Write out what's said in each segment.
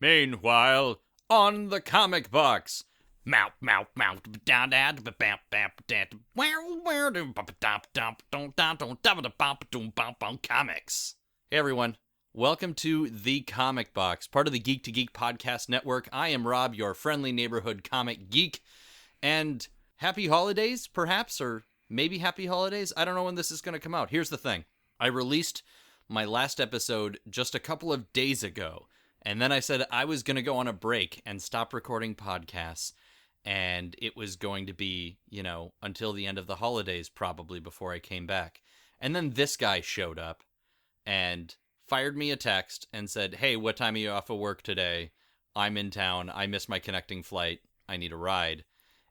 Meanwhile, on the comic box. Mouth, mouth, mouth, down, down, bam, bam, comics. Hey everyone, welcome to The Comic Box, part of the Geek to Geek podcast network. I am Rob, your friendly neighborhood comic geek, and happy holidays, perhaps, or maybe happy holidays. I don't know when this is going to come out. Here's the thing. I released my last episode just a couple of days ago, and then I said I was going to go on a break and stop recording podcasts, and it was going to be, until the end of the holidays probably before I came back. And then this guy showed up and fired me a text and said, hey, what time are you off of work today? I'm in town. I missed my connecting flight. I need a ride.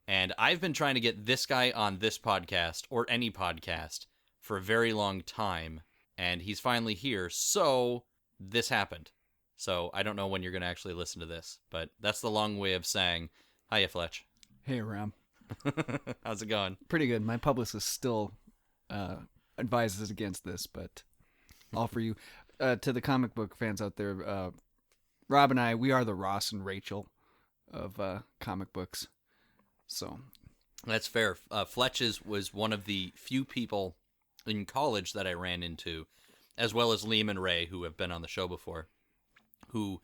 And I've been trying to get this guy on this podcast or any podcast for a very long time, and he's finally here. So this happened. So I don't know when you're going to actually listen to this, but that's the long way of saying, hiya, Fletch. Hey, Rob. How's it going? Pretty good. My publicist still advises against this, but all for you. To the comic book fans out there, Rob and I, we are the Ross and Rachel of comic books. So that's fair. Fletch was one of the few people in college that I ran into, as well as Liam and Ray, who have been on the show before, who,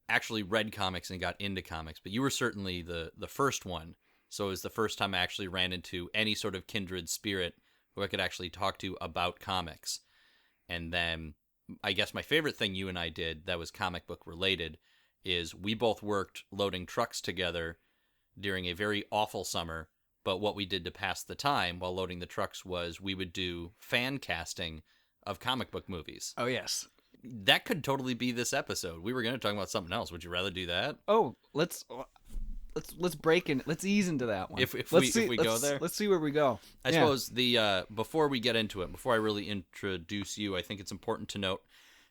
actually read comics and got into comics. But you were certainly the first one. So it was the first time I actually ran into any sort of kindred spirit who I could actually talk to about comics. And then I guess my favorite thing you and I did that was comic book related is we both worked loading trucks together during a very awful summer. But what we did to pass the time while loading the trucks was we would do fan casting of comic book movies. Oh, yes. That could totally be this episode. We were going to talk about something else. Would you rather do that? Oh, let's break in. Let's ease into that one. If we go there, let's see where we go. I suppose before we get into it, before I really introduce you, I think it's important to note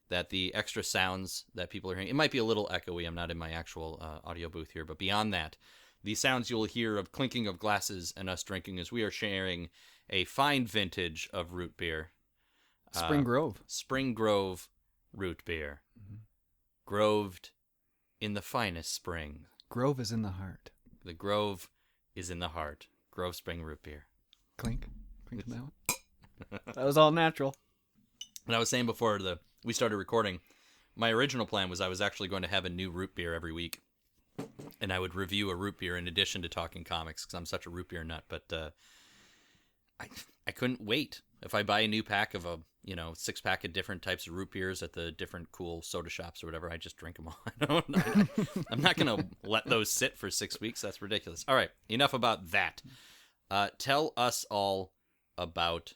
that the extra sounds that people are hearing, it might be a little echoey. I'm not in my actual audio booth here, but beyond that, the sounds you'll hear of clinking of glasses and us drinking as we are sharing a fine vintage of root beer. Spring Grove root beer. Mm-hmm. Groved in the finest spring. Grove is in the heart. The Grove is in the heart. Grove Spring root beer. Clink that one. That was all natural. And I was saying before we started recording, my original plan was I was actually going to have a new root beer every week. And I would review a root beer in addition to talking comics because I'm such a root beer nut. But I couldn't wait. If I buy a new pack of a 6-pack of different types of root beers at the different cool soda shops or whatever, I just drink them all. I'm not going to let those sit for 6 weeks. That's ridiculous. All right, enough about that. Tell us all about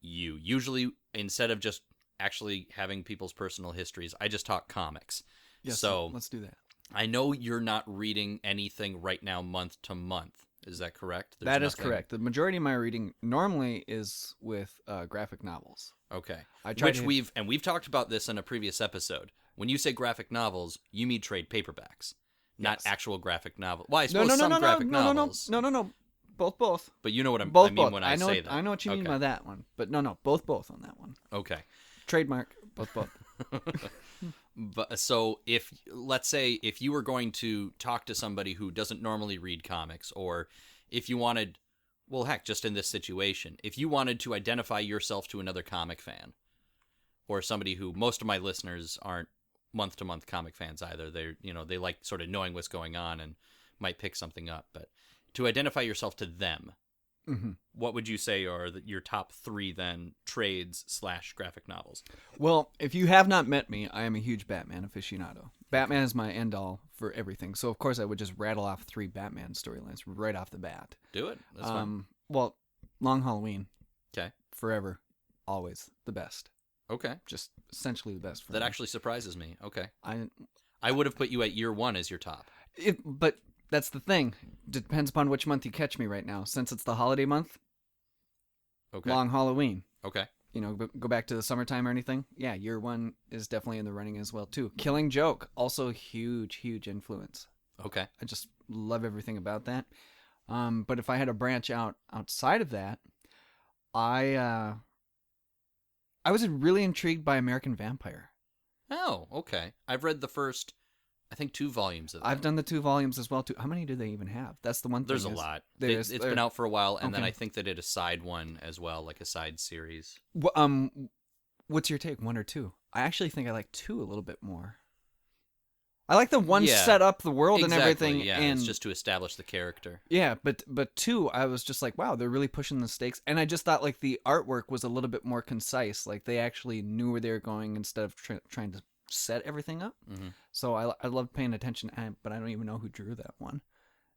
you. Usually, instead of just actually having people's personal histories, I just talk comics. Yes, so let's do that. I know you're not reading anything right now month to month. Is that correct? That is correct. The majority of my reading normally is with graphic novels. Okay. We've talked about this in a previous episode. When you say graphic novels, you mean trade paperbacks, not actual graphic novels. Well, I suppose graphic novels. No. Both. But you know what I mean when I say that. I know what you mean by that one. But no, both on that one. Okay. Trademark, both. But so let's say if you were going to talk to somebody who doesn't normally read comics, or if you wanted, well, heck, just in this situation, if you wanted to identify yourself to another comic fan, or somebody who most of my listeners aren't month to month comic fans either, they like sort of knowing what's going on and might pick something up, but to identify yourself to them, mm-hmm. What would you say are your top 3 then trades/graphic novels? Well, if you have not met me, I am a huge Batman aficionado. Batman is my end all for everything. So of course I would just rattle off 3 Batman storylines right off the bat. Do it. That's fine. Well, Long Halloween. Okay. Forever, always the best. Okay. Just essentially the best for me. That actually surprises me. Okay. I would have put you at year 1 as your top. But that's the thing. Depends upon which month you catch me right now. Since it's the holiday month, okay. Long Halloween. Okay. Go back to the summertime or anything. Yeah, year 1 is definitely in the running as well, too. Killing Joke, also huge influence. Okay. I just love everything about that. But if I had to branch outside of that, I was really intrigued by American Vampire. Oh, okay. I've read the first, I think, 2 volumes of that. I've done the 2 volumes as well too. How many do they even have? That's the one thing. There's a lot. It's been out for a while, and then I think they did a side one as well, like a side series. What's your take, 1 or 2? I actually think I like 2 a little bit more. I like the one set up the world and everything. Yeah, and it's just to establish the character. Yeah, but 2, I was just like, wow, they're really pushing the stakes. And I just thought like the artwork was a little bit more concise. Like they actually knew where they were going instead of trying to set everything up. Mm-hmm. So I loved paying attention, but I don't even know who drew that one,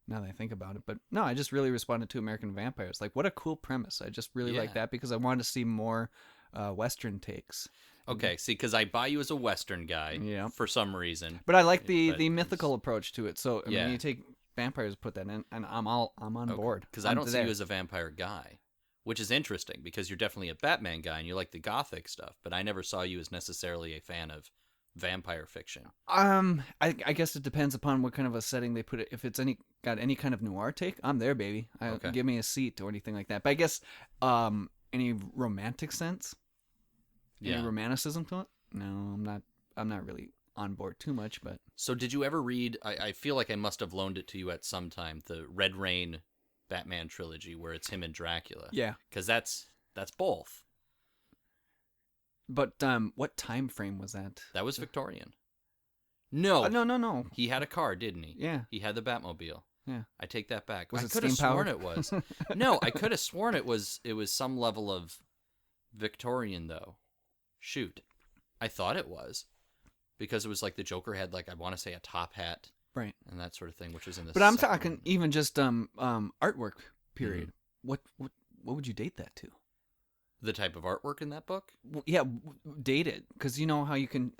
now that I think about it. But no, I just really responded to American Vampires. Like, what a cool premise. I just really like that because I wanted to see more Western takes. Okay, see, because I buy you as a Western guy for some reason. But I like the mythical approach to it. So I mean, you take vampires, put that in, and I'm on board. Because I don't see you as a vampire guy, which is interesting because you're definitely a Batman guy and you like the gothic stuff. But I never saw you as necessarily a fan of vampire fiction. I guess it depends upon what kind of a setting they put it. If it's got any kind of noir take, I'm there, baby. Give me a seat or anything like that. But I guess any romantic sense. Any romanticism to it? No, I'm not really on board too much, but... So did you ever read, I feel like I must have loaned it to you at some time, the Red Rain Batman trilogy where it's him and Dracula? Yeah. Because that's both. But what time frame was that? That was Victorian. No. No. He had a car, didn't he? Yeah. He had the Batmobile. Yeah. I take that back. Was I it could have steam-powered? sworn it was. No, I could have sworn it was some level of Victorian, though. Shoot. I thought it was. Because it was like the Joker had, like, I want to say a top hat. Right. And that sort of thing, which was in the But I'm second talking one. even just artwork period. What would you date that to? The type of artwork in that book? Yeah, date it. Because you know how you can...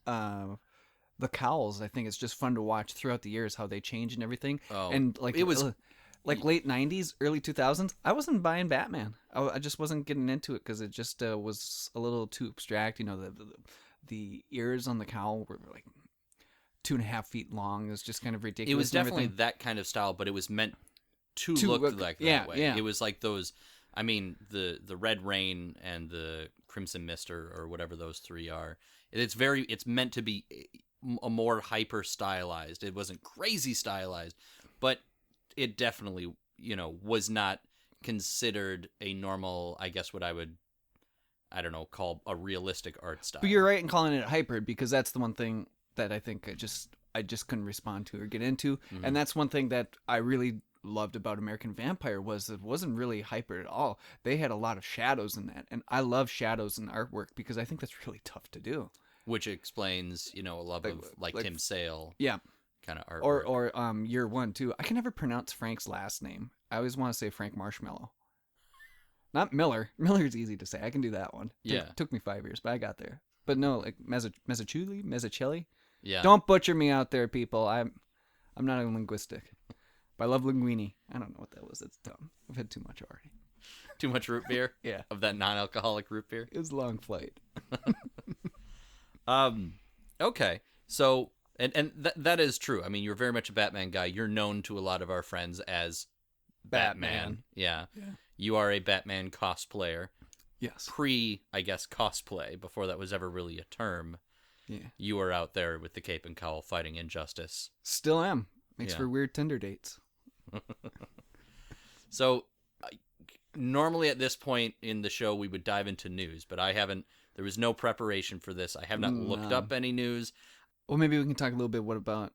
the cowls, I think it's just fun to watch throughout the years how they change and everything. Oh, and like it was... Like late 90s, early 2000s, I wasn't buying Batman. I just wasn't getting into it because it just was a little too abstract. You know, the ears on the cowl were like 2.5 feet long. It was just kind of ridiculous. It was definitely that kind of style, but it was meant to look like that way. Yeah. It was like those, I mean, the Red Rain and the Crimson Mist or whatever those 3 are. It's meant to be a more hyper stylized. It wasn't crazy stylized, but it definitely, was not considered a normal, I guess what I would, I don't know, call a realistic art style. But you're right in calling it hybrid because that's the one thing that I think I just couldn't respond to or get into. Mm-hmm. And that's one thing that I really loved about American Vampire was it wasn't really hybrid at all. They had a lot of shadows in that. And I love shadows in artwork because I think that's really tough to do. Which explains, a love of like Tim Sale. Yeah. Kind of artwork. Or Year One too. I can never pronounce Frank's last name. I always want to say Frank Marshmallow. Not Miller. Miller's easy to say. I can do that one. Took me 5 years, but I got there. But no, like Mazzucchelli. Yeah. Don't butcher me out there, people. I'm not a linguistic. But I love linguine. I don't know what that was. It's dumb. I've had too much already. Too much root beer? Yeah. Of that non-alcoholic root beer? It was a long flight. Okay. So and that is true. I mean, you're very much a Batman guy. You're known to a lot of our friends as Batman. Yeah. You are a Batman cosplayer. Yes. I guess, cosplay, before that was ever really a term. Yeah. You were out there with the cape and cowl fighting injustice. Still am. Makes for weird Tinder dates. So, normally at this point in the show, we would dive into news, but there was no preparation for this. I have not looked up any news. Well, maybe we can talk a little bit about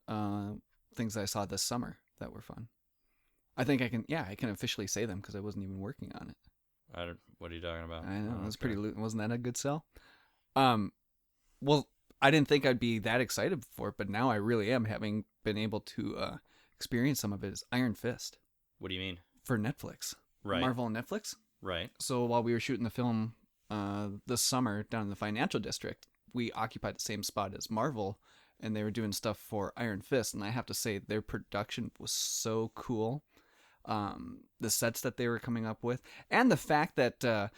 things I saw this summer that were fun. I think I can officially say them because I wasn't even working on it. What are you talking about? I know, it was pretty, wasn't that a good sell? Well, I didn't think I'd be that excited for it, but now I really am, having been able to experience some of it, is Iron Fist. What do you mean? For Netflix. Right. Marvel and Netflix. Right. So while we were shooting the film this summer down in the financial district, we occupied the same spot as Marvel, and they were doing stuff for Iron Fist, and I have to say their production was so cool. The sets that they were coming up with, and the fact that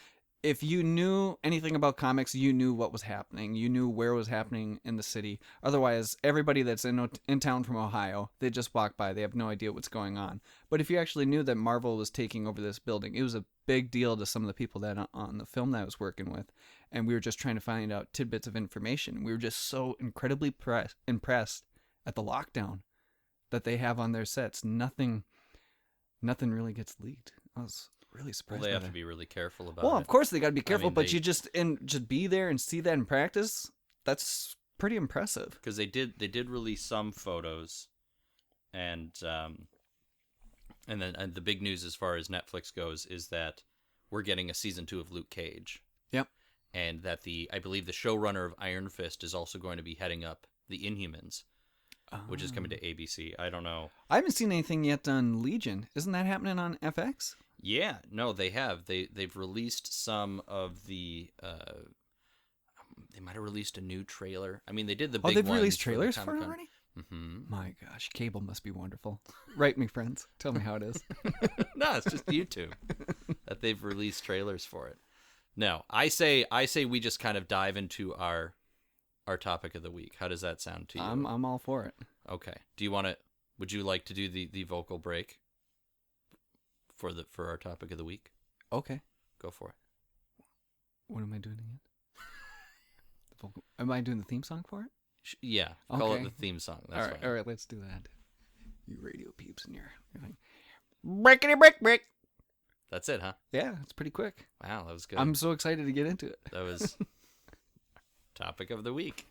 if you knew anything about comics, you knew what was happening. You knew where it was happening in the city. Otherwise, everybody that's in town from Ohio, they just walk by. They have no idea what's going on. But if you actually knew that Marvel was taking over this building, it was a big deal to some of the people that on the film that I was working with. And we were just trying to find out tidbits of information. We were just so incredibly impressed at the lockdown that they have on their sets. Nothing really gets leaked. I was really surprised. Well, they by have that. to be really careful about Well, it. of course they got to be careful, mean, but they- you just be there and see that in practice. That's pretty impressive. Because they did release some photos, and then the big news as far as Netflix goes is that we're getting a season 2 of Luke Cage. Yep. And that I believe the showrunner of Iron Fist is also going to be heading up the Inhumans, which is coming to ABC. I don't know. I haven't seen anything yet on Legion. Isn't that happening on FX? Yeah, no, they have. They've released some of the. They might have released a new trailer. I mean, they did the big. Oh, they've ones released for the trailers for it Comic-Con. already? Mm-hmm. My gosh, cable must be wonderful. Write me, friends. Tell me how it is. No, it's just YouTube that they've released trailers for it. No, I say we just kind of dive into our topic of the week. How does that sound to you? I'm all for it. Okay. Would you like to do the vocal break for our topic of the week? Okay. Go for it. What am I doing again? Am I doing the theme song for it? Yeah, call it Okay. the theme song. That's all right, fine. all right, let's do that. You radio peeps and your thing. Breakity break break. That's it, huh? Yeah, it's pretty quick. Wow, that was good. I'm so excited to get into it. That was topic of the week.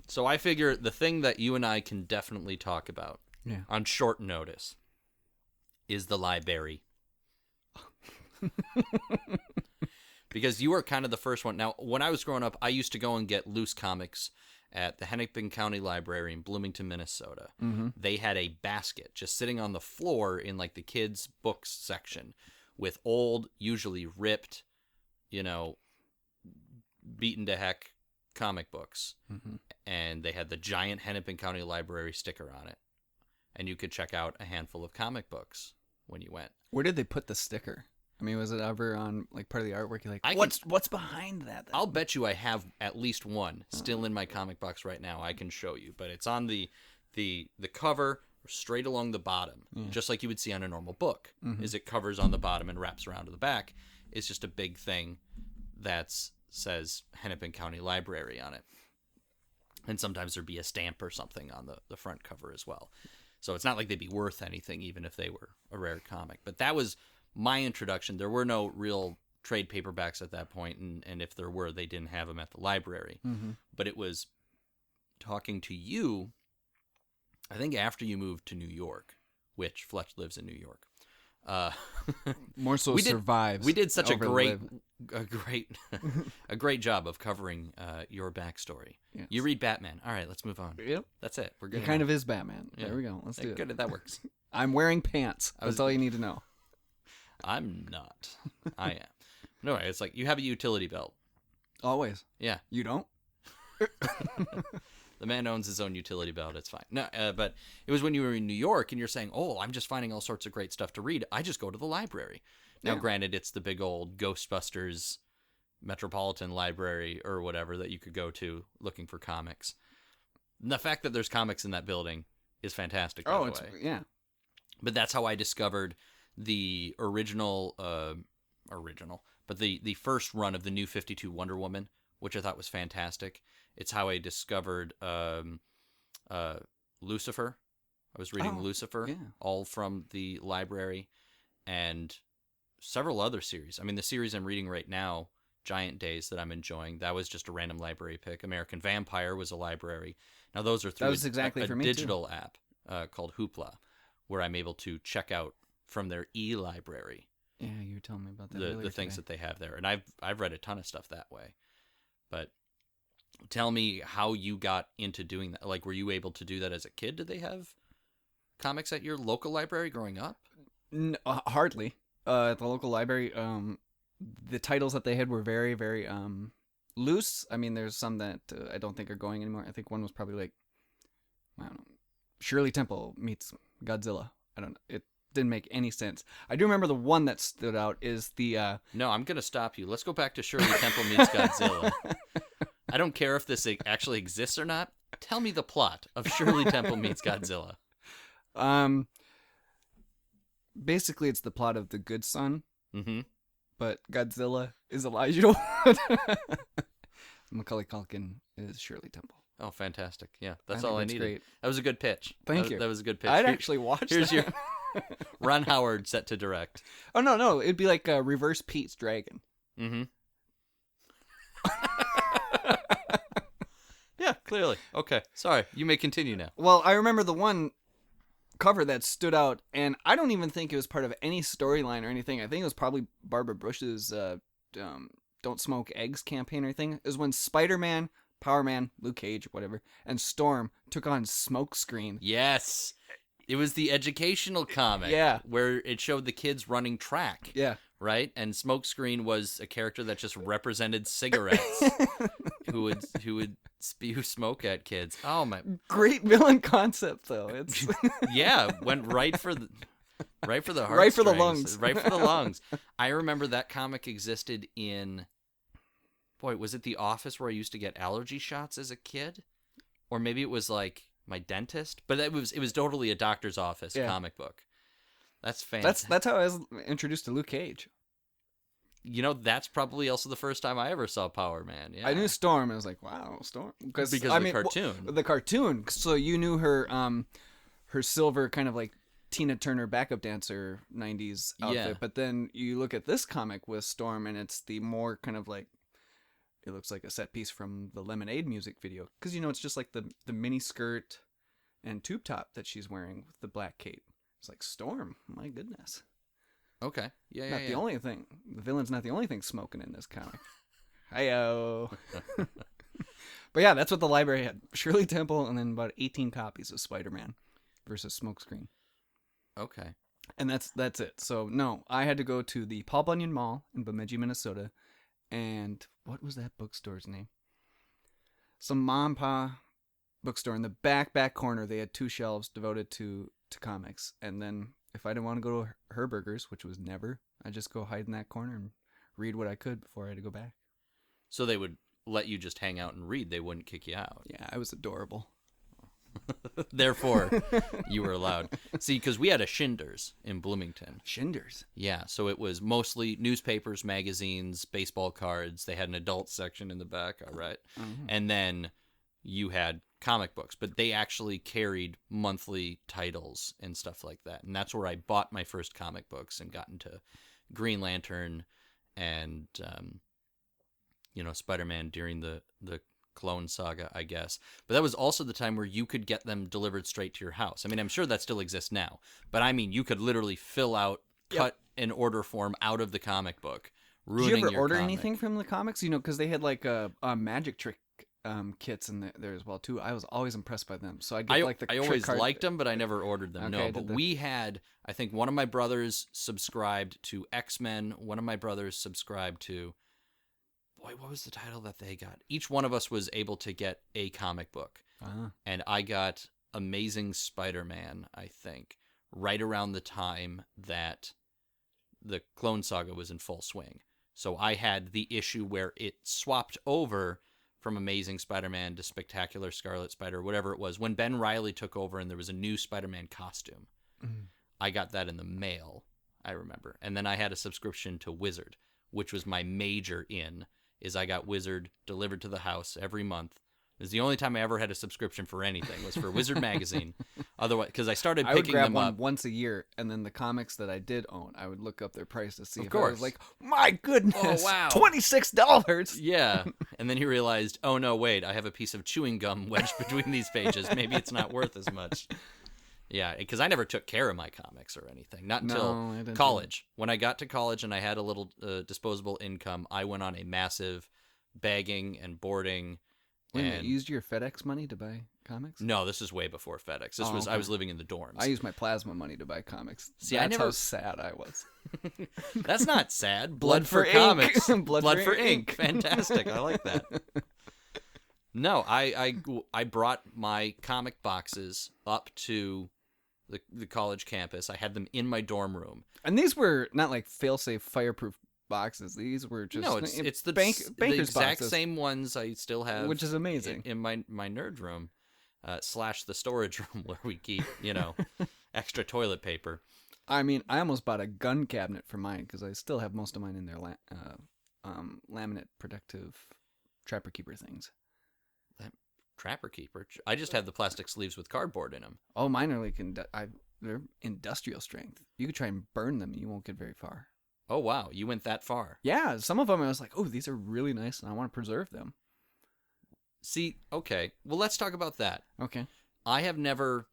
So I figure the thing that you and I can definitely talk about on short notice is the library. Because you were kind of the first one. Now, when I was growing up, I used to go and get loose comics at the Hennepin County Library in Bloomington, Minnesota. Mm-hmm. They had a basket just sitting on the floor in like the kids' books section with old, usually ripped, beaten to heck comic books. Mm-hmm. And they had the giant Hennepin County Library sticker on it. And you could check out a handful of comic books when you went. Where did they put the sticker? I mean, was it ever on like part of the artwork? You're like, I what's behind that? I'll bet you I have at least one still in my comic box right now. I can show you, but it's on the cover straight along the bottom, just like you would see on a normal book. Mm-hmm. Is it covers on the bottom and wraps around to the back? It's just a big thing that says Hennepin County Library on it, and sometimes there'd be a stamp or something on the front cover as well. So it's not like they'd be worth anything, even if they were a rare comic. But that was my introduction. There were no real trade paperbacks at that point, and if there were, they didn't have them at the library. Mm-hmm. But it was talking to you, I think after you moved to New York, which Fletch lives in New York. More so survives. We did such a over great live. a great job of covering your backstory. Yes. You read Batman. All right, let's move on. Yep. That's it. We're He good. kind now. of is Batman. Yeah. There we go. Let's do it. Good, that works. I'm wearing pants. That's all you need to know. I'm not. I am. No, it's like you have a utility belt. Always. Yeah. You don't? The man owns his own utility belt. It's fine. No, but it was when you were in New York and you're saying, "Oh, I'm just finding all sorts of great stuff to read. I just go to the library." Now, Yeah. granted, it's the big old Ghostbusters Metropolitan Library or whatever that you could go to looking for comics. And the fact that there's comics in that building is fantastic. By the way. yeah. But that's how I discovered the original, but the first run of the New 52 Wonder Woman, which I thought was fantastic. It's how I discovered Lucifer. I was reading Lucifer, yeah. all from the library, and several other series. I mean, the series I'm reading right now, Giant Days, that I'm enjoying, that was just a random library pick. American Vampire was a library. Now, those are through That was exactly a for me, too. digital app called Hoopla, where I'm able to check out from their e-library Yeah, you were telling me about that the earlier things today. that they have there. And I've read a ton of stuff that way. But tell me how you got into doing that. Like, were you able to do that as a kid? Did they have comics at your local library growing up? Hardly. At the local library, the titles that they had were very, very loose. I mean, there's some that I don't think are going anymore. I think one was probably like, I don't know, Shirley Temple meets Godzilla. I don't know. didn't make any sense. I do remember the one that stood out is the No, I'm going to stop you. Let's go back to Shirley Temple Meets Godzilla. I don't care if this actually exists or not. Tell me the plot of Shirley Temple Meets Godzilla. Basically it's the plot of The Good Son, Mm-hmm. but Godzilla is Elijah Wood. Macaulay Culkin is Shirley Temple. Oh, fantastic. Yeah, I that's think all I that's needed. great. That was a good pitch. Thank you. That was a good pitch. I'd actually watch Here's that. your Ron Howard set to direct. Oh, no. It'd be like Reverse Pete's Dragon. Mm-hmm. Yeah, clearly. Okay. Sorry. You may continue now. Well, I remember the one cover that stood out, and I don't even think it was part of any storyline or anything. I think it was probably Barbara Bush's Don't Smoke Eggs campaign or anything. It was when Spiderman, Power Man, Luke Cage, whatever, and Storm took on Smokescreen. Yes. It was the educational comic. Yeah. Where it showed the kids running track. Yeah. Right? And Smokescreen was a character that just represented cigarettes who would spew smoke at kids. Oh my! Great villain concept though. It's Yeah, went right for the heartstrings. Right for the lungs. Right for the lungs. I remember that comic existed in, boy, was it The Office where I used to get allergy shots as a kid? Or maybe it was like my dentist, but it was totally a doctor's office comic book. That's fantastic. that's how I was introduced to Luke Cage. You know, that's probably also the first time I ever saw Power Man. Yeah. I knew Storm. I was like, wow, Storm. Because of the cartoon. The cartoon. So you knew her her silver kind of like Tina Turner backup dancer 90s outfit. Yeah. But then you look at this comic with Storm and it's the more kind of like, it looks like a set piece from the Lemonade music video. Because, you know, it's just like the mini skirt and tube top that she's wearing with the black cape. It's like, Storm, my goodness. Okay. Yeah, Not the only thing. The villain's not the only thing smoking in this comic. Hi-yo. But yeah, that's what the library had. Shirley Temple and then about 18 copies of Spider-Man versus Smokescreen. Okay. And that's it. So, no, I had to go to the Paul Bunyan Mall in Bemidji, Minnesota. And what was that bookstore's name? Some mom and pa bookstore. In the back corner, they had 2 shelves devoted to comics. And then if I didn't want to go to Herberger's, which was never, I'd just go hide in that corner and read what I could before I had to go back. So they would let you just hang out and read. They wouldn't kick you out. Yeah, I was adorable. Therefore, you were allowed. See, because we had a Schindler's in Bloomington. Schindler's? Yeah, so it was mostly newspapers, magazines, baseball cards. They had an adult section in the back, all right. Mm-hmm. And then you had comic books, but they actually carried monthly titles and stuff like that. And that's where I bought my first comic books and got into Green Lantern and, Spider-Man during the Clone Saga, I guess. But that was also the time where you could get them delivered straight to your house. I mean, I'm sure that still exists now, but I mean, you could literally fill out, cut an order form out of the comic book, ruining Did you ever your order comic. anything from the comics? You know, because they had like a magic trick kits in there as well too. I was always impressed by them. So I always liked them, but I never ordered them. Okay, no, but we had, I think one of my brothers subscribed to X-Men. One of my brothers subscribed to, boy, what was the title that they got? Each one of us was able to get a comic book. Uh-huh. And I got Amazing Spider-Man, I think, right around the time that the Clone Saga was in full swing. So I had the issue where it swapped over from Amazing Spider-Man to Spectacular Scarlet Spider, whatever it was. When Ben Reilly took over and there was a new Spider-Man costume, I got that in the mail, I remember. And then I had a subscription to Wizard, which was my major in, is I got Wizard delivered to the house every month. It was the only time I ever had a subscription for anything, was for Wizard Magazine. Otherwise, because I started picking grab them one up once a year, and then the comics that I did own, I would look up their price to see Of if course. I was like, my goodness, Oh, wow. $26. Yeah, and then you realized, oh no, wait, I have a piece of chewing gum wedged between these pages. Maybe it's not worth as much. Yeah, because I never took care of my comics or anything. Not until I didn't college. When I got to college and I had a little disposable income, I went on a massive bagging and boarding. Wait a minute, you used your FedEx money to buy comics? No, this is way before FedEx. This was okay. I was living in the dorms. I used my plasma money to buy comics. See, That's I never. how sad I was. That's not sad. Blood for ink. comics. Blood for for ink. Fantastic. I like that. No, I brought my comic boxes up to the college campus. I had them in my dorm room. And these were not like fail-safe, fireproof boxes. These were just No, it's the banker's the exact boxes, same ones I still have, which is amazing. in my nerd room, / the storage room where we keep extra toilet paper. I mean, I almost bought a gun cabinet for mine because I still have most of mine in their laminate protective trapper keeper things. Trapper keeper. I just have the plastic sleeves with cardboard in them. Oh, mine are like they're industrial strength. You could try and burn them, and you won't get very far. Oh wow, you went that far. Yeah, some of them I was like, oh, these are really nice, and I want to preserve them. See, okay, well, let's talk about that. Okay. I have never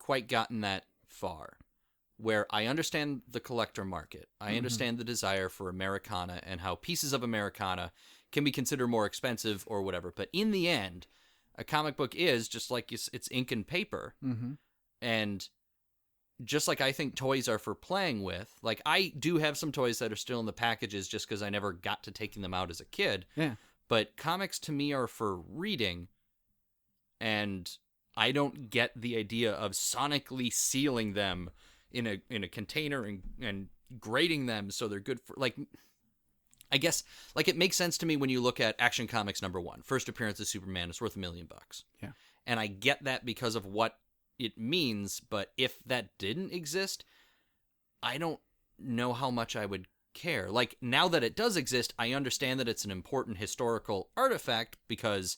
quite gotten that far, where I understand the collector market. I understand the desire for Americana and how pieces of Americana can be considered more expensive or whatever. But in the end, a comic book is just like it's ink and paper. And just like I think toys are for playing with, like I do have some toys that are still in the packages just because I never got to taking them out as a kid. Yeah. But comics to me are for reading, and I don't get the idea of sonically sealing them in a container and grading them so they're good for, like, I guess, like, it makes sense to me when you look at Action Comics #1, first appearance of Superman, it's worth $1 million. Yeah. And I get that because of what it means, but if that didn't exist, I don't know how much I would care. Like, now that it does exist, I understand that it's an important historical artifact because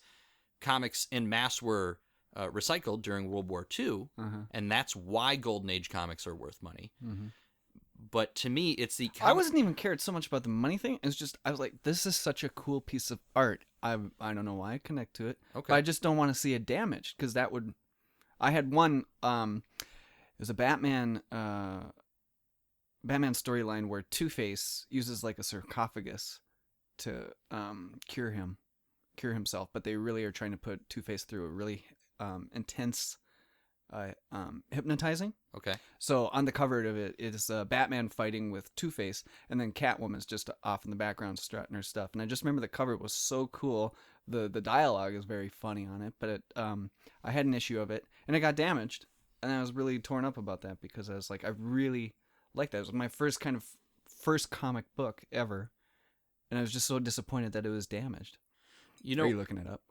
comics en masse were recycled during World War II, and that's why Golden Age comics are worth money. But to me, it's the... I wasn't even cared so much about the money thing. It's just, I was like, this is such a cool piece of art. I don't know why I connect to it. Okay. But I just don't want to see it damaged, because that would... I had one, it was a Batman storyline where Two-Face uses like a sarcophagus to cure himself, but they really are trying to put Two-Face through a really intense hypnotizing. Okay. So on the cover of it is Batman fighting with Two-Face, and then Catwoman's just off in the background strutting her stuff. And I just remember the cover was so cool. The dialogue is very funny on it, but I had an issue of it, and it got damaged. And I was really torn up about that because I was like, I really liked that. It was my first comic book ever, and I was just so disappointed that it was damaged. Are you looking it up?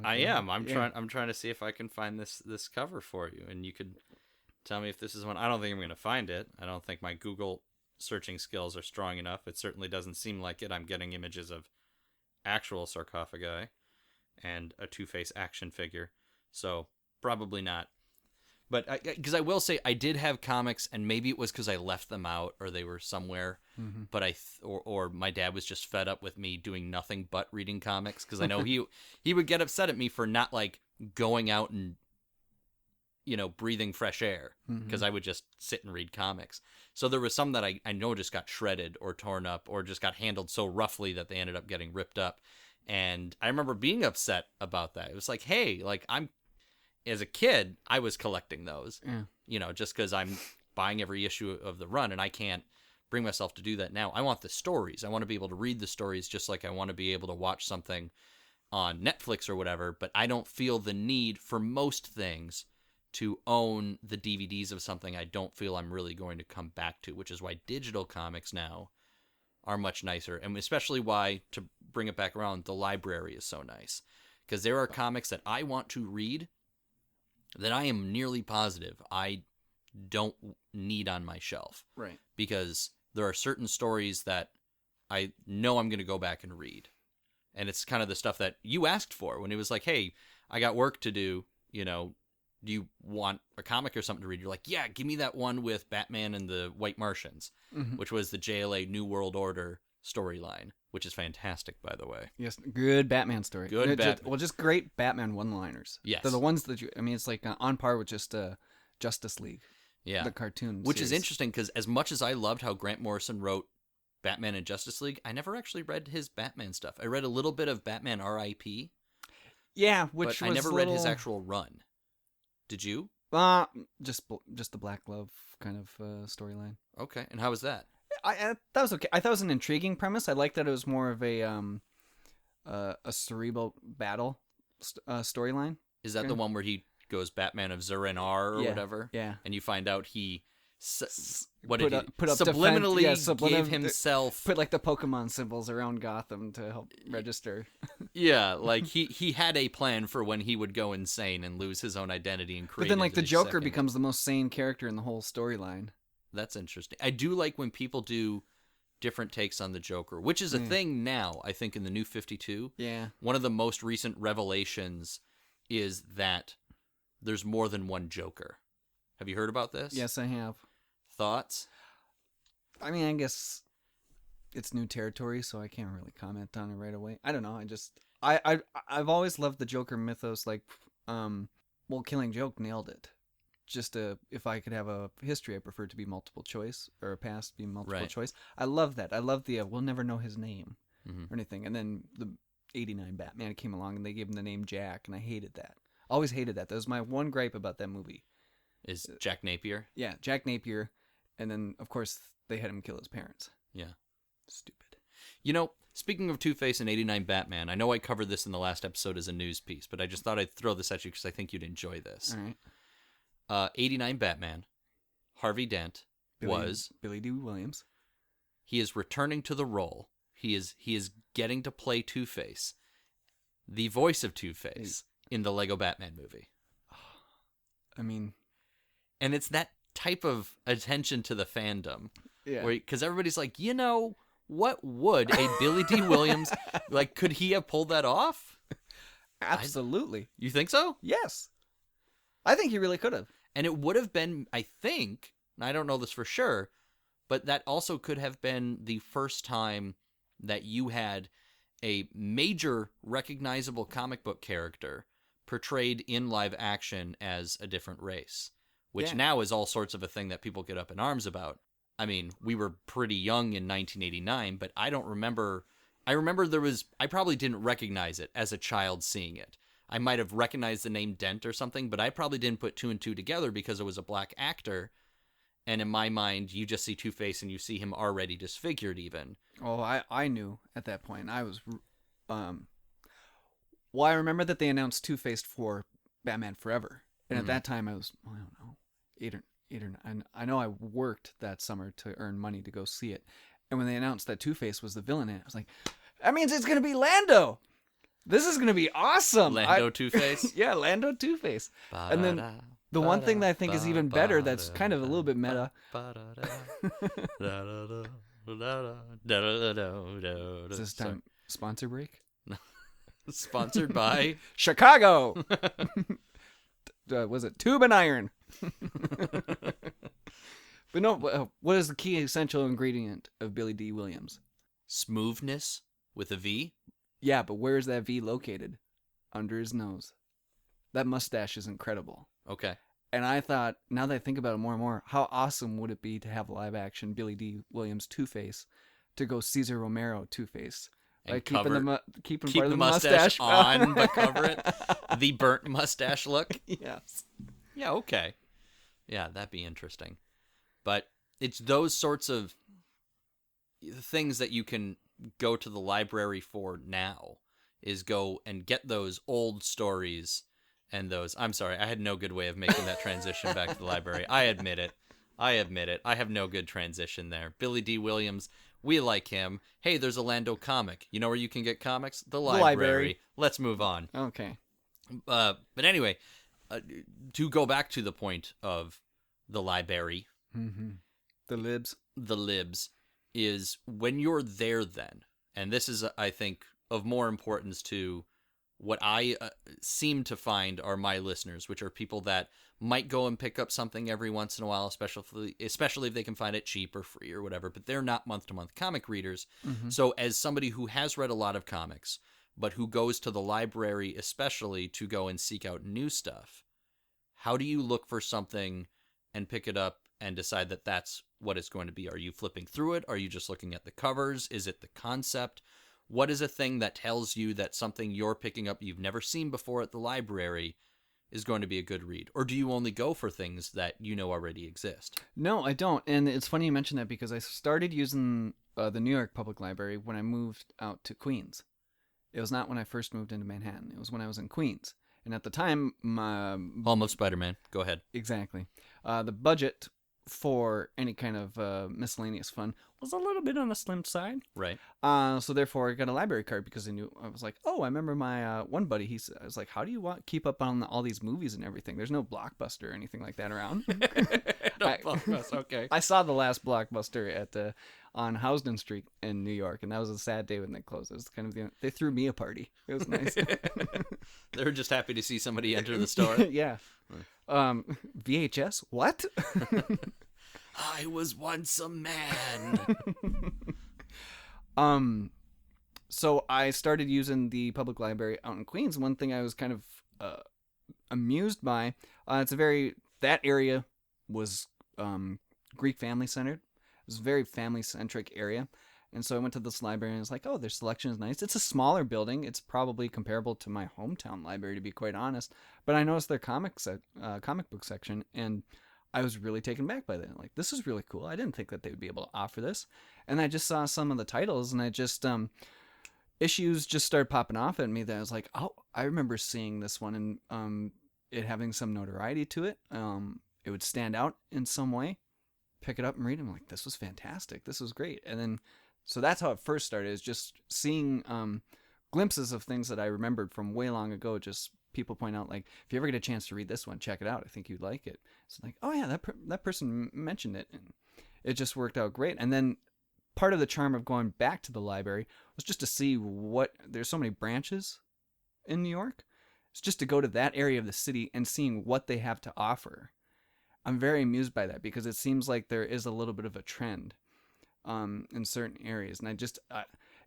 I am. I'm trying to see if I can find this cover for you, and you could tell me if this is one. I don't think I'm going to find it. I don't think my Google searching skills are strong enough. It certainly doesn't seem like it. I'm getting images of actual sarcophagi and a Two-Face action figure, so probably not. But because I will say I did have comics, and maybe it was because I left them out or they were somewhere. But or my dad was just fed up with me doing nothing but reading comics, because I know he would get upset at me for not like going out and breathing fresh air, because I would just sit and read comics. So there was some that I know just got shredded or torn up or just got handled so roughly that they ended up getting ripped up. And I remember being upset about that. It was like, hey, like as a kid, I was collecting those, just because I'm buying every issue of the run, and I can't bring myself to do that now. I want the stories. I want to be able to read the stories just like I want to be able to watch something on Netflix or whatever, but I don't feel the need for most things to own the DVDs of something I don't feel I'm really going to come back to, which is why digital comics now are much nicer, and especially why, to bring it back around, the library is so nice, because there are comics that I want to read that I am nearly positive I don't need on my shelf. Right. Because there are certain stories that I know I'm going to go back and read. And it's kind of the stuff that you asked for when it was like, hey, I got work to do, do you want a comic or something to read? You're like, yeah, give me that one with Batman and the White Martians, which was the JLA New World Order storyline, which is fantastic, by the way. Yes, good Batman story. Just great Batman one-liners. Yes. They're the ones that it's like on par with just Justice League. Yeah. The cartoon Which series. is interesting, because as much as I loved how Grant Morrison wrote Batman and Justice League, I never actually read his Batman stuff. I read a little bit of Batman R.I.P. Yeah, but I never read his actual run. Did you? Just the Black Glove kind of storyline. Okay, and how was that? I that was okay. I thought it was an intriguing premise. I liked that it was more of a cerebral battle storyline. Is that the one where he goes Batman of Zur-En-Arr or whatever. Yeah. And you find out he Put up subliminally defense, gave himself put like the Pokemon symbols around Gotham to help register. Yeah, like he had a plan for when he would go insane and lose his own identity and create. But then like the Joker becomes the most sane character in the whole storyline. That's interesting. I do like when people do different takes on the Joker, which is a thing now, I think, in the New 52. Yeah. One of the most recent revelations is that there's more than one Joker. Have you heard about this? Yes, I have. Thoughts? I mean, I guess it's new territory, so I can't really comment on it right away. I don't know. I've always loved the Joker mythos. Like, Killing Joke nailed it. Just if I could have a history, I prefer it to be multiple choice, or a past be multiple choice. I love that. I love the we'll never know his name or anything. And then the '89 Batman came along and they gave him the name Jack, and I hated that. Always hated that. That was my one gripe about that movie. Is Jack Napier? Yeah, Jack Napier. And then, of course, they had him kill his parents. Yeah. Stupid. You know, speaking of Two-Face and '89 Batman, I know I covered this in the last episode as a news piece, but I just thought I'd throw this at you because I think you'd enjoy this. All right. '89 Batman, Harvey Dent Billy D. Williams. He is returning to the role. He is getting to play Two-Face, the voice of Two-Face in the Lego Batman movie. I mean, and it's that type of attention to the fandom. Yeah. Because everybody's like, what would a Billy D. Williams, like, could he have pulled that off? Absolutely. You think so? Yes. I think he really could have. And it would have been, I think, and I don't know this for sure, but that also could have been the first time that you had a major recognizable comic book character portrayed in live action as a different race, which now is all sorts of a thing that people get up in arms about. I mean, we were pretty young in 1989, but I don't remember. I remember I probably didn't recognize it as a child seeing it. I might have recognized the name Dent or something, but I probably didn't put two and two together because it was a black actor. And in my mind, you just see Two-Face and you see him already disfigured even. Oh, I knew at that point. I was... Well, I remember that they announced Two-Face for Batman Forever. And at that time, I was, I don't know, 8 or 9. I know I worked that summer to earn money to go see it. And when they announced that Two-Face was the villain in it, I was like, that means it's going to be Lando! This is going to be awesome! Lando Two-Face? Yeah, Lando Two-Face. And then the one thing that I think is even better, that's kind of a little bit meta. Is this time sponsor break? Sponsored by Chicago. Was it Tube and Iron? But no, what is the key essential ingredient of Billy D. Williams? Smoothness with a V? Yeah, but where is that V located? Under his nose. That mustache is incredible. Okay. And I thought, now that I think about it more and more, how awesome would it be to have live action Billy D. Williams Two-Face to go Cesar Romero Two-Face? Like keep the mustache on, but cover it. The burnt mustache look. Yes. Yeah, okay. Yeah, that'd be interesting. But it's those sorts of things that you can go to the library for now, is go and get those old stories and those... I'm sorry, I had no good way of making that transition back to the library. I admit it. I have no good transition there. Billy D. Williams... We like him. Hey, there's a Lando comic. You know where you can get comics? The library. Let's move on. Okay. But anyway, to go back to the point of the library. Mm-hmm. The libs is when you're there then, and this is, I think, of more importance to what I seem to find are my listeners, which are people that might go and pick up something every once in a while, especially if they can find it cheap or free or whatever, but they're not month-to-month comic readers. Mm-hmm. So as somebody who has read a lot of comics, but who goes to the library especially to go and seek out new stuff, how do you look for something and pick it up and decide that that's what it's going to be? Are you flipping through it? Are you just looking at the covers? Is it the concept? What is a thing that tells you that something you're picking up you've never seen before at the library is going to be a good read? Or do you only go for things that you know already exist? No, I don't. And it's funny you mention that because I started using the New York Public Library when I moved out to Queens. It was not when I first moved into Manhattan. It was when I was in Queens. And at the time, Home of Spiderman. Go ahead. exactly, the budget for any kind of miscellaneous fun was a little bit on the slim side. Right. So therefore, I got a library card because I was like, oh, I remember my one buddy. I was like, how do you keep up on all these movies and everything? There's no Blockbuster or anything like that around. Okay. I saw the last Blockbuster at on Housden Street in New York, and that was a sad day when they closed. It was kind of they threw me a party. It was nice. They were just happy to see somebody enter the store. Yeah. VHS? What? I was once a man. So I started using the public library out in Queens. One thing I was kind of amused by, that area was Greek family centered. It was a very family centric area. And so I went to this library and I was like, oh, their selection is nice. It's a smaller building. It's probably comparable to my hometown library, to be quite honest. But I noticed their comic book section, and I was really taken back by that. Like, this is really cool. I didn't think that they would be able to offer this. And I just saw some of the titles, and I just issues just started popping off at me that I was like, oh, I remember seeing this one and it having some notoriety to it. It would stand out in some way. Pick it up and read it. I'm like, this was fantastic. This was great. And then, so that's how it first started, is just seeing glimpses of things that I remembered from way long ago. Just people point out, like, if you ever get a chance to read this one, check it out. I think you'd like it. It's like, oh yeah, that person mentioned it, and it just worked out great. And then part of the charm of going back to the library was just to see there's so many branches in New York. It's just to go to that area of the city and seeing what they have to offer. I'm very amused by that because it seems like there is a little bit of a trend in certain areas, and I just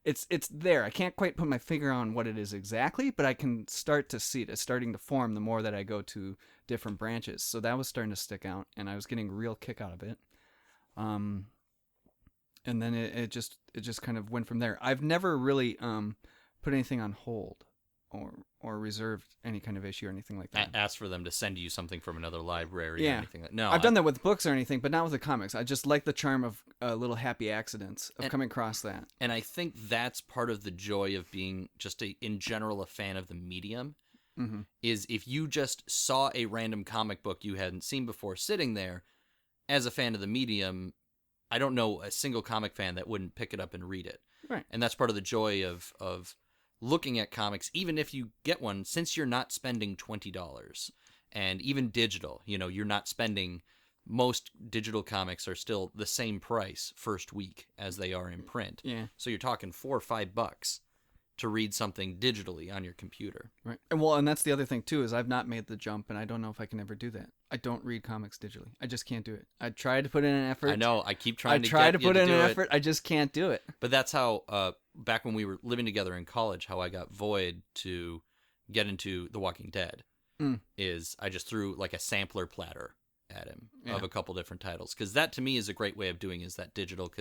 it's there. I can't quite put my finger on what it is exactly, but I can start to see it. It's starting to form the more that I go to different branches. So that was starting to stick out, and I was getting a real kick out of it. And then it just kind of went from there. I've never really put anything on hold or reserved any kind of issue or anything like that. Ask for them to send you something from another library yeah. or anything like that. No, I've done that with books or anything, but not with the comics. I just like the charm of little happy accidents of coming across that. And I think that's part of the joy of being just in general a fan of the medium. Mm-hmm. Is if you just saw a random comic book you hadn't seen before sitting there, as a fan of the medium, I don't know a single comic fan that wouldn't pick it up and read it. Right. And that's part of the joy of looking at comics, even if you get one, since you're not spending $20. And even digital, you're not spending, most digital comics are still the same price first week as they are in print. Yeah. So you're talking $4 or $5 to read something digitally on your computer. Right. And that's the other thing too, is I've not made the jump, and I don't know if I can ever do that. I don't read comics digitally. I just can't do it. I tried to put in an effort. I know. I keep trying to try get to you put to in do an it. effort. I just can't do it. But that's how, back when we were living together in college, how I got Void to get into The Walking Dead is I just threw like a sampler platter at him of a couple different titles, because that to me is a great way of doing is that digital,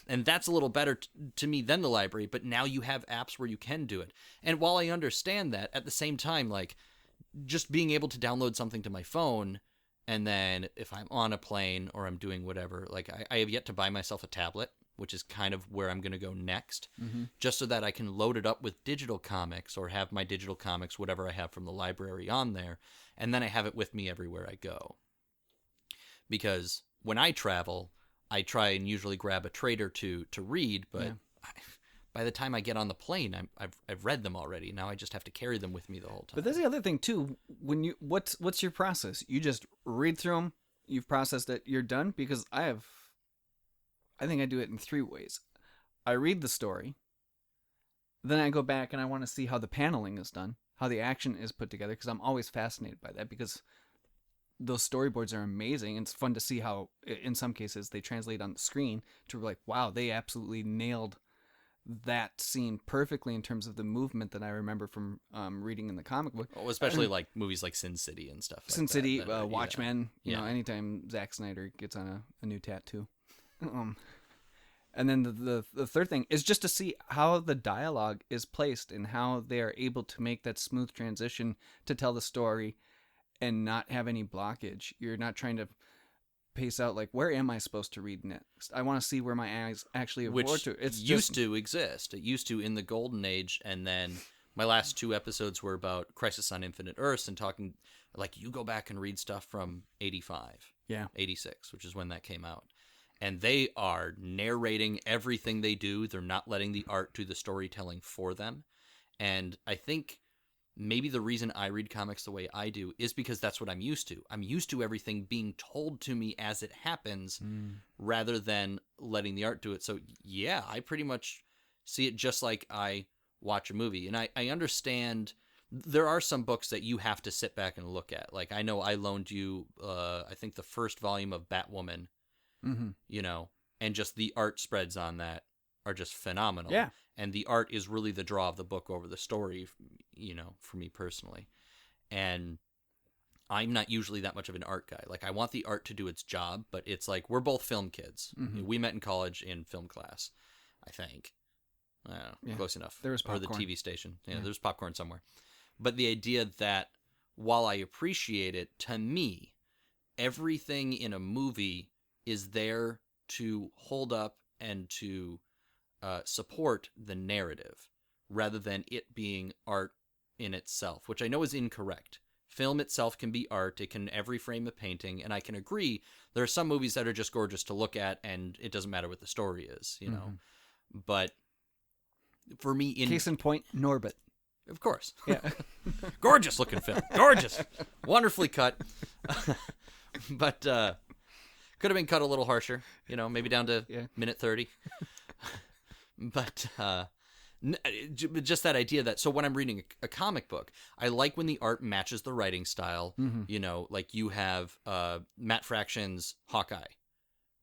and that's a little better to me than the library, but now you have apps where you can do it. And while I understand that, at the same time, like, just being able to download something to my phone, and then if I'm on a plane or I'm doing whatever, like I have yet to buy myself a tablet, which is kind of where I'm going to go next, just so that I can load it up with digital comics or have my digital comics, whatever I have from the library, on there, and then I have it with me everywhere I go. Because when I travel, I try and usually grab a trade or two to read, but by the time I get on the plane, I've read them already. Now I just have to carry them with me the whole time. But that's the other thing too. When what's your process? You just read through them. You've processed it. You're done. Because I think I do it in 3 ways. I read the story. Then I go back and I want to see how the paneling is done, how the action is put together, because I'm always fascinated by that, because those storyboards are amazing. It's fun to see how, in some cases, they translate on the screen to like, wow, they absolutely nailed that scene perfectly in terms of the movement that I remember from reading in the comic book. Well, especially like movies like Sin City and stuff like Sin that. City, Watchmen, you know, anytime Zack Snyder gets on a new tattoo. And then the third thing is just to see how the dialogue is placed and how they are able to make that smooth transition to tell the story and not have any blockage. You're not trying to pace out, like, where am I supposed to read next? I want to see where my eyes actually avoid to. It used to exist. It used to in the golden age, and then My last 2 episodes were about Crisis on Infinite Earths and talking, like, you go back and read stuff from 85, 86, which is when that came out. And they are narrating everything they do. They're not letting the art do the storytelling for them. And I think maybe the reason I read comics the way I do is because that's what I'm used to. I'm used to everything being told to me as it happens rather than letting the art do it. So, yeah, I pretty much see it just like I watch a movie. And I understand there are some books that you have to sit back and look at. Like, I know I loaned you, I think, the first volume of Batwoman, you know, and just the art spreads on that are just phenomenal. Yeah. And the art is really the draw of the book over the story, you know, for me personally. And I'm not usually that much of an art guy. Like, I want the art to do its job, but it's like, we're both film kids. We met in college in film class, I think. I don't know, close enough. There was popcorn. Or the TV station. Yeah, there's popcorn somewhere. But the idea that while I appreciate it, to me, everything in a movie is there to hold up and to support the narrative rather than it being art in itself, which I know is incorrect. Film itself can be art. It can every frame a painting, and I can agree there are some movies that are just gorgeous to look at and it doesn't matter what the story is, you know. But for me, case in point, Norbit. Of course. Yeah. Gorgeous looking film. Gorgeous. Wonderfully cut. But could have been cut a little harsher, you know, maybe down to minute 30. But just that idea that, so when I'm reading a comic book, I like when the art matches the writing style. You know, like you have Matt Fraction's Hawkeye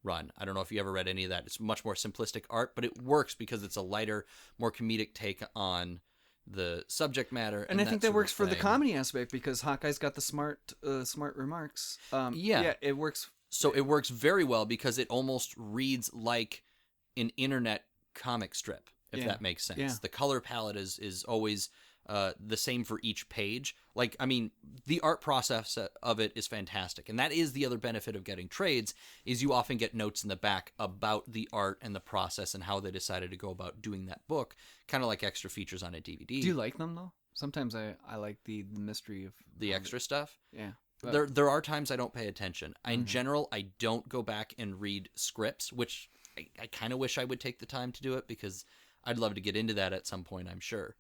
run. I don't know if you ever read any of that. It's much more simplistic art, but it works because it's a lighter, more comedic take on the subject matter. And I think that works for the comedy aspect because Hawkeye's got the smart remarks. Yeah, it works. So it works very well because it almost reads like an internet comic strip, if that makes sense. Yeah. The color palette is always the same for each page. Like, I mean, the art process of it is fantastic. And that is the other benefit of getting trades, is you often get notes in the back about the art and the process and how they decided to go about doing that book, kind of like extra features on a DVD. Do you like them, though? Sometimes I like the mystery of the extra stuff. Yeah. There are times I don't pay attention. In general, I don't go back and read scripts, which I kind of wish I would take the time to do it because I'd love to get into that at some point, I'm sure.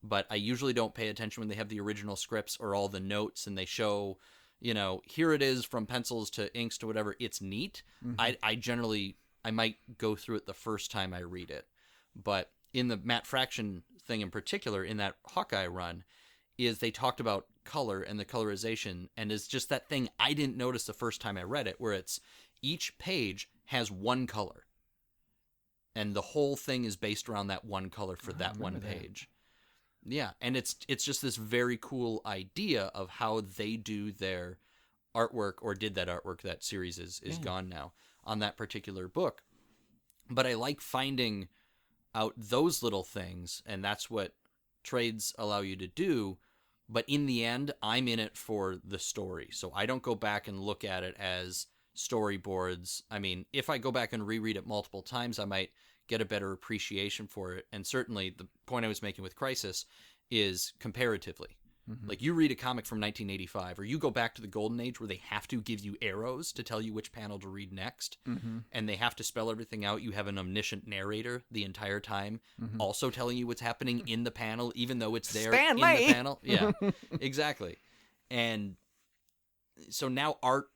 But I usually don't pay attention when they have the original scripts or all the notes and they show, you know, here it is from pencils to inks to whatever. It's neat. I generally, I might go through it the first time I read it. But in the Matt Fraction thing in particular, in that Hawkeye run, is they talked about color and the colorization, and it's just that thing I didn't notice the first time I read it, where it's each page has one color. And the whole thing is based around that one color for that one page. Yeah, and it's just this very cool idea of how they do their artwork, or did that artwork. That series is gone now on that particular book. But I like finding out those little things, and that's what trades allow you to do. But in the end, I'm in it for the story. So I don't go back and look at it as storyboards. I mean, if I go back and reread it multiple times, I might get a better appreciation for it. And certainly the point I was making with Crisis is comparatively. Like, you read a comic from 1985, or you go back to the Golden Age where they have to give you arrows to tell you which panel to read next, and they have to spell everything out. You have an omniscient narrator the entire time, also telling you what's happening in the panel, even though it's there in the panel. Yeah, exactly. And so now art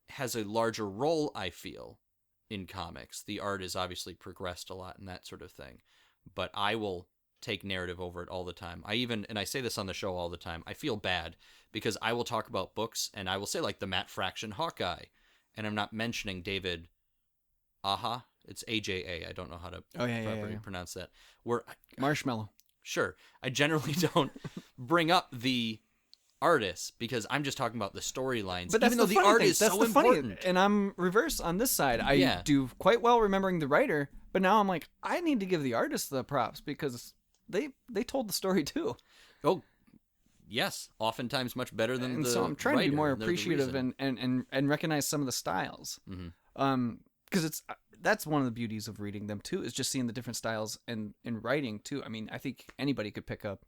has a larger role, I feel, in comics. The art is obviously progressed a lot and that sort of thing, but I will take narrative over it all the time. And I say this on the show all the time, I feel bad because I will talk about books and I will say, like, the Matt Fraction Hawkeye, and I'm not mentioning David Aja. It's AJA. I don't know how to properly pronounce that. Marshmallow. Sure. I generally don't bring up the artists because I'm just talking about the storylines. But that's even though the art is so important. And I'm reverse on this side. I do quite well remembering the writer, but now I'm like, I need to give the artist the props because they told the story too. Oh, yes, oftentimes much better than and the so I'm trying to be more writer, appreciative and recognize some of the styles. Because it's that's one of the beauties of reading them too, is just seeing the different styles and in writing too. I mean, I think anybody could pick up,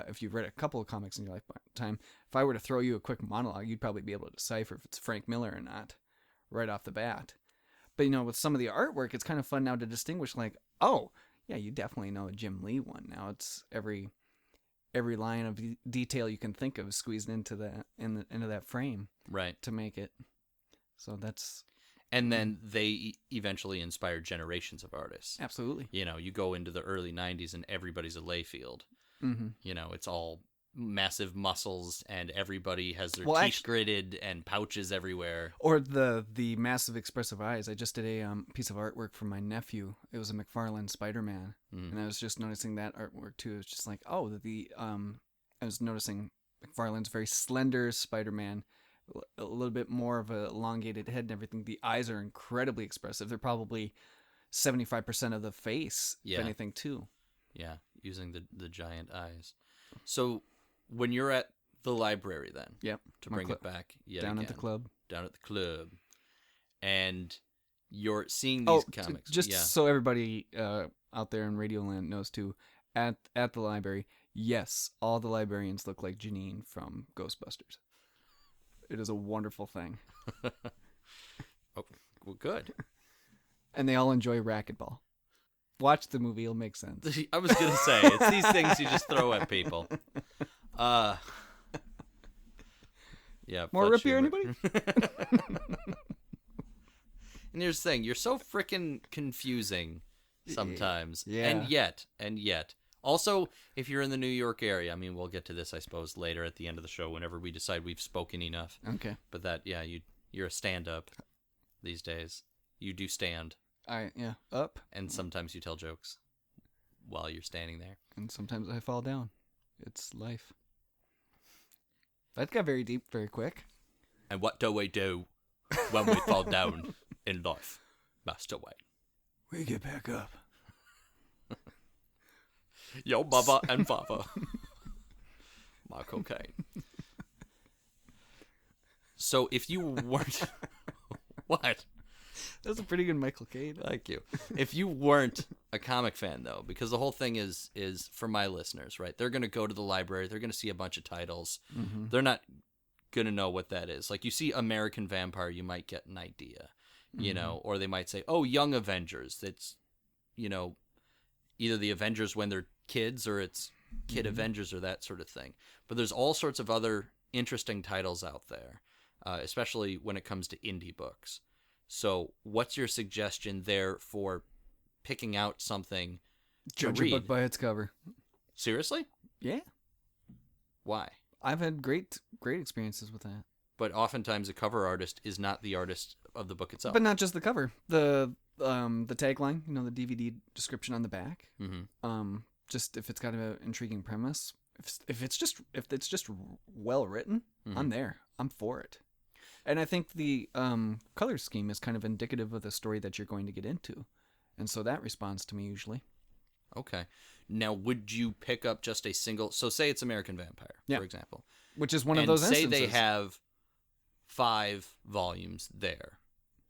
if you've read a couple of comics in your lifetime, if I were to throw you a quick monologue, you'd probably be able to decipher if it's Frank Miller or not right off the bat. But, with some of the artwork, it's kind of fun now to distinguish, like, oh, yeah, you definitely know a Jim Lee one. Now it's every line of detail you can think of squeezed into that frame, right, to make it. So that's... And then they eventually inspired generations of artists. Absolutely. You go into the early 90s and everybody's a Layfield. Mm-hmm. It's all massive muscles and everybody has their teeth gritted and pouches everywhere. Or the massive expressive eyes. I just did a piece of artwork for my nephew. It was a McFarlane Spiderman. And I was just noticing that artwork too. It was just like, oh, I was noticing McFarlane's very slender Spider-Man, a little bit more of a elongated head and everything. The eyes are incredibly expressive. They're probably 75% of the face, if anything, too. Yeah, using the giant eyes. So when you're at the library then, to bring it back yet down again, at the club, and you're seeing these comics. Just so everybody out there in Radioland knows too, at the library, yes, all the librarians look like Janine from Ghostbusters. It is a wonderful thing. Oh, well, good. And they all enjoy racquetball. Watch the movie; it'll make sense. I was gonna say, it's these things you just throw at people. Yeah. More Fletch here, anybody? And here's the thing: you're so freaking confusing sometimes. Yeah. And yet. Also, if you're in the New York area, I mean, we'll get to this, I suppose, later at the end of the show, whenever we decide we've spoken enough. Okay. But you're a stand-up these days. You do stand. Up. And sometimes you tell jokes while you're standing there. And sometimes I fall down. It's life. That got very deep very quick. And what do we do when we fall down in life, Master Wayne? We get back up. Yo, Bubba and Bubba. Michael Caine. So if you weren't... What? That was a pretty good Michael Caine. Thank you. If you weren't a comic fan, though, because the whole thing is for my listeners, right? They're going to go to the library. They're going to see a bunch of titles. Mm-hmm. They're not going to know what that is. Like, you see American Vampire, you might get an idea, or they might say, oh, Young Avengers. That's, either the Avengers when they're kids or it's Kid Avengers or that sort of thing. But there's all sorts of other interesting titles out there, especially when it comes to indie books. So what's your suggestion there for picking out something to Judge read? Your book by its cover. Seriously? Yeah. Why? I've had great experiences with that. But oftentimes a cover artist is not the artist of the book itself. But not just the cover. The tagline, the DVD description on the back. Mm-hmm. Just if it's got an intriguing premise, if it's just well written, I'm there. I'm for it. And I think the color scheme is kind of indicative of the story that you're going to get into. And so that responds to me usually. Okay. Now, would you pick up just a single... So say it's American Vampire, for example. Which is one of those instances. And say they have 5 volumes there.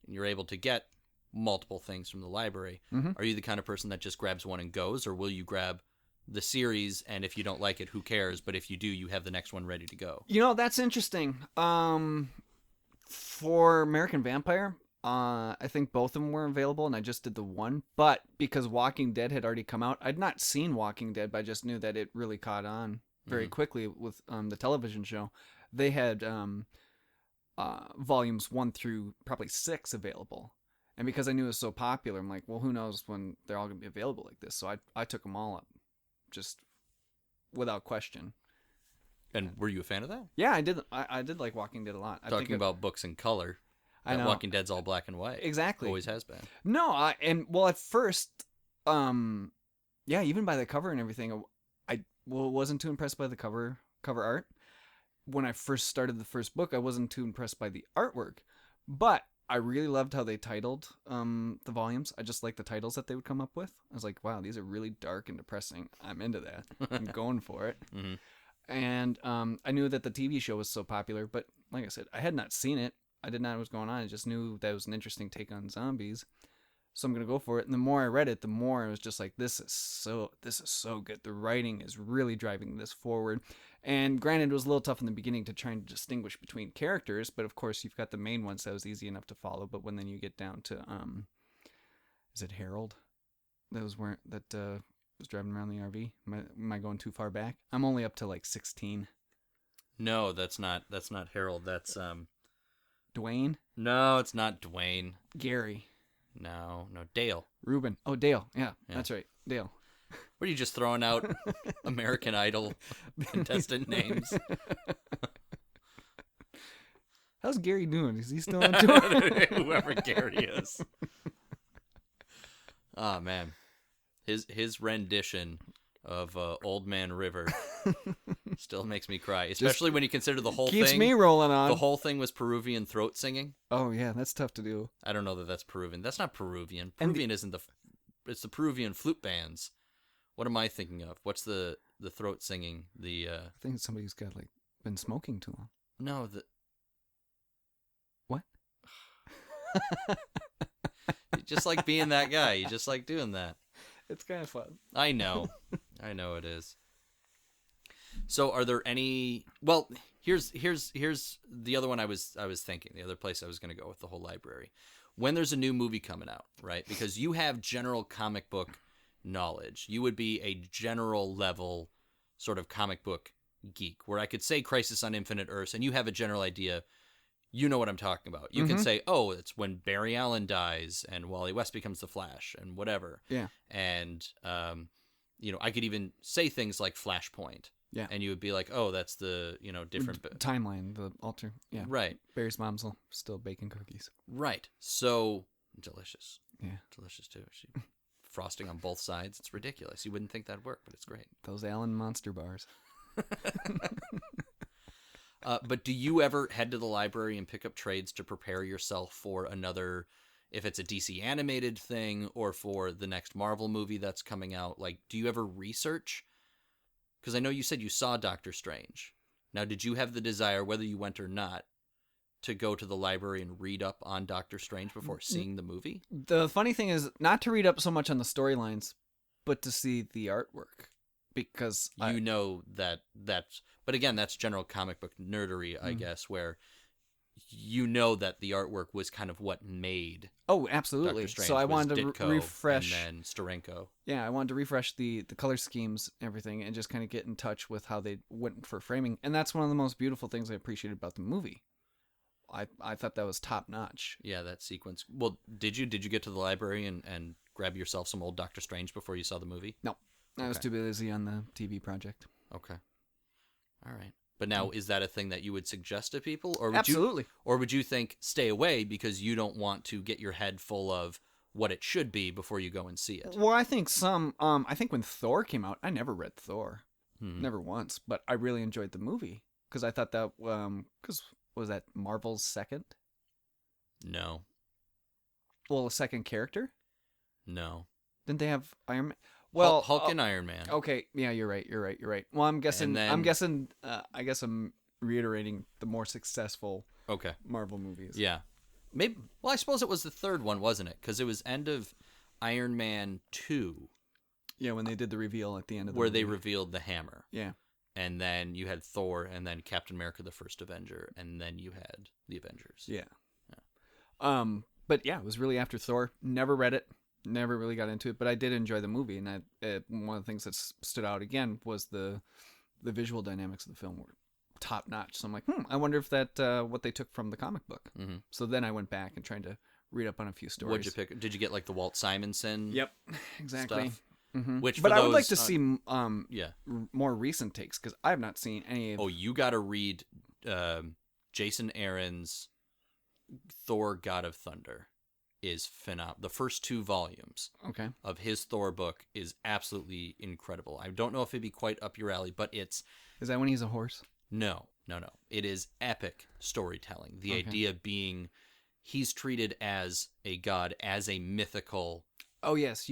And you're able to get multiple things from the library. Mm-hmm. Are you the kind of person that just grabs one and goes? Or will you grab the series, and if you don't like it, who cares? But if you do, you have the next one ready to go. That's interesting. For American Vampire, I think both of them were available, and I just did the one. But because Walking Dead had already come out, I'd not seen Walking Dead, but I just knew that it really caught on very quickly with the television show. They had volumes 1 through probably 6 available. And because I knew it was so popular, I'm like, well, who knows when they're all going to be available like this. So I took them all up, just without question. And were you a fan of that? Yeah, I did. I did like Walking Dead a lot. Talking about books in color, I know. Walking Dead's all black and white. Exactly. Always has been. No, at first, even by the cover and everything, I wasn't too impressed by the cover art. When I first started the first book, I wasn't too impressed by the artwork, but I really loved how they titled the volumes. I just liked the titles that they would come up with. I was like, wow, these are really dark and depressing. I'm into that. I'm going for it. Mm-hmm. And I knew that the TV show was so popular, but like I said, I had not seen it. I did not know what was going on. I just knew that it was an interesting take on zombies. So I'm gonna go for it. And the more I read it, the more I was just like, this is so good. The writing is really driving this forward. And granted, it was a little tough in the beginning to try and distinguish between characters, but of course you've got the main ones that was easy enough to follow. But when then you get down to is it Harold? That was driving around the RV. Am I going too far back? I'm only up to like 16. No, that's not Harold. That's Dwayne? No, it's not Dwayne. Gary. No, Dale. Ruben. Oh, Dale. Yeah, that's right. Dale. What are you just throwing out American Idol contestant names? How's Gary doing? Is he still on tour? Whoever Gary is. Oh man, his rendition of Old Man River still makes me cry, especially when you consider the whole thing. Keeps me rolling on. The whole thing was Peruvian throat singing. Oh yeah, that's tough to do. I don't know that that's Peruvian. That's not Peruvian. Peruvian isn't it's the Peruvian flute bands. What am I thinking of? What's the throat singing? I think somebody's got been smoking too long. No, what? You just like being that guy. You just like doing that. It's kind of fun. I know it is. So, are there any? Well, here's the other one I was thinking. The other place I was going to go with the whole library. When there's a new movie coming out, right? Because you have general comic book knowledge. You would be a general level sort of comic book geek, where I could say Crisis on Infinite Earths, and you have a general idea. You know what I'm talking about. You can say, oh, it's when Barry Allen dies and Wally West becomes the Flash and whatever. Yeah. And, I could even say things like Flashpoint. Yeah. And you would be like, oh, that's the, different timeline, the alter. Yeah. Right. Barry's mom's still baking cookies. Right. So delicious. Yeah. Delicious too. Frosting on both sides. It's ridiculous. You wouldn't think that'd work, but it's great. Those Allen Monster bars. But do you ever head to the library and pick up trades to prepare yourself for another, if it's a DC animated thing or for the next Marvel movie that's coming out? Like, do you ever research? Because I know you said you saw Doctor Strange. Now, did you have the desire, whether you went or not, to go to the library and read up on Doctor Strange before seeing the movie? The funny thing is not to read up so much on the storylines, but to see the artwork. Because that's, but again, that's general comic book nerdery, I guess, where you know that the artwork was kind of what made. Oh, absolutely. Doctor Strange. So I wanted to Ditko refresh. And then Steranko. Yeah, I wanted to refresh the color schemes, everything, and just kind of get in touch with how they went for framing. And that's one of the most beautiful things I appreciated about the movie. I thought that was top notch. Yeah, that sequence. Well, did you get to the library and grab yourself some old Doctor Strange before you saw the movie? No. I was too busy on the TV project. Okay. All right. But now, is that a thing that you would suggest to people? Or would Absolutely. Or would you think, stay away because you don't want to get your head full of what it should be before you go and see it? Well, I think I think when Thor came out, I never read Thor. Never once. But I really enjoyed the movie. Because I thought that, was that Marvel's second? No. Well, a second character? No. Didn't they have Iron Man? Well, Hulk and Iron Man. Okay, yeah, you're right. Well, I'm guessing. I guess I'm reiterating the more successful. Okay. Marvel movies. Yeah. Maybe. Well, I suppose it was the third one, wasn't it? Because it was end of Iron Man 2. Yeah, when they did the reveal at the end of the where movie. they revealed the hammer. Yeah. And then you had Thor, and then Captain America: The First Avenger, and then you had the Avengers. Yeah. But yeah, it was really after Thor. Never read it. Never really got into it, but I did enjoy the movie, and one of the things that stood out again was the visual dynamics of the film were top notch. So I'm like, I wonder if that what they took from the comic book. Mm-hmm. So then I went back and tried to read up on a few stories. What'd you pick? Did you get like the Walt Simonson? Yep, exactly. Stuff? Mm-hmm. But I would like to see yeah, more recent takes because I have not seen any. Oh, you got to read Jason Aaron's Thor: God of Thunder. Is phenomenal. The first 2 volumes of his Thor book is absolutely incredible. I don't know if it'd be quite up your alley, but it's... Is that when he's a horse? No. It is epic storytelling. The idea being he's treated as a god, as a mythical... Oh, yes.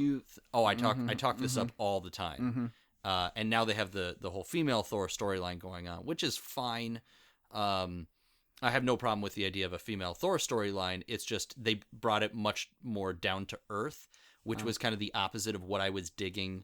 I talk this up all the time. Mm-hmm. And now they have the whole female Thor storyline going on, which is fine. I have no problem with the idea of a female Thor storyline. It's just they brought it much more down to earth, which was kind of the opposite of what I was digging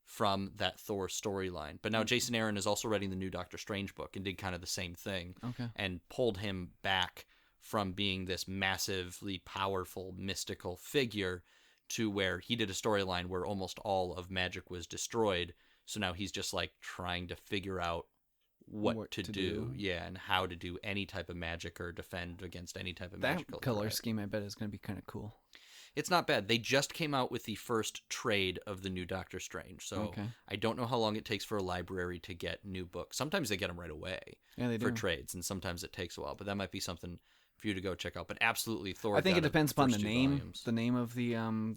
from that Thor storyline. But now Jason Aaron is also writing the new Doctor Strange book and did kind of the same thing. Okay. And pulled him back from being this massively powerful mystical figure to where he did a storyline where almost all of magic was destroyed. So now he's just like trying to figure out what to do. Yeah, and how to do any type of magic or defend against any type of magical That color threat. scheme, I bet, is going to be kind of cool. It's not bad. They just came out with the first trade of the new Doctor Strange. So Okay. I don't know how long it takes for a library to get new books. Sometimes they get them right away Yeah, they for do. trades, and sometimes it takes a while. But that might be something for you to go check out. But absolutely, Thor. I think it got depends upon the first two name, volumes. the name of the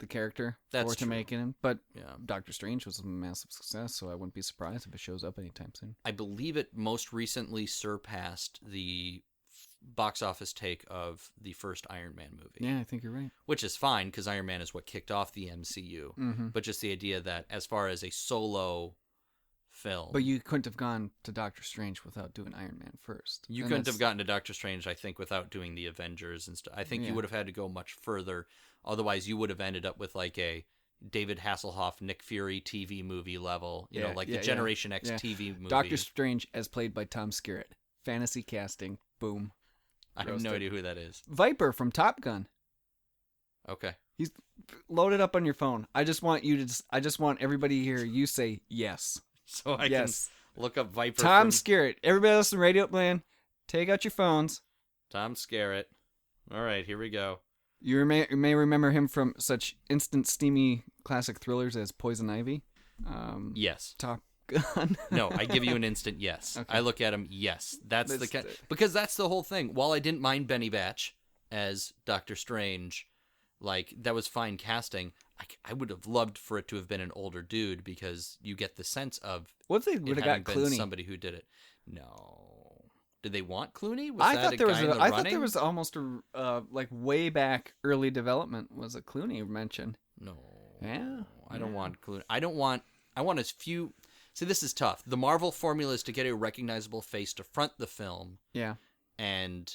character That's to true. make it. But Yeah. Doctor Strange was a massive success, so I wouldn't be surprised if it shows up anytime soon. I believe it most recently surpassed the box office take of the first Iron Man movie. Yeah, I think you're right. Which is fine because Iron Man is what kicked off the MCU. Mm-hmm. But just the idea that as far as a solo film, But you couldn't have gone to Doctor Strange without doing Iron Man first. you And couldn't that's- have gotten to Doctor Strange, I think, without doing the Avengers and stuff. I think you Yeah. would have had to go much further. Otherwise, you would have ended up with like a David Hasselhoff, Nick Fury TV movie level. You know, like the Generation X yeah. TV movie. Doctor Strange as played by Tom Skerritt. Fantasy casting. Boom. I have no roasted. idea who that is. Viper from Top Gun. Okay. He's loaded up on your phone. I just want you to. I just want everybody here. You say yes. So I Yes. can look up Viper Tom from Skerritt. Everybody else in Radio Plan, take out your phones. Tom Skerritt. All right, here we go. You may remember him from such instant steamy classic thrillers as Poison Ivy. Yes. Top Gun. No, I give you an instant yes. Okay. I look at him, yes. That's the That's kind, the- because that's the whole thing. While I didn't mind Benny Batch as Doctor Strange, like that was fine casting. I would have loved for it to have been an older dude because you get the sense of What if they it would have having got been Clooney? somebody who did it. No, did they want Clooney? Was I that thought a there was. guy in the I running? thought there was almost a like way back early development was a Clooney mention. No. Yeah. I don't want Clooney. I want as few. See, this is tough. The Marvel formula is to get a recognizable face to front the film Yeah. and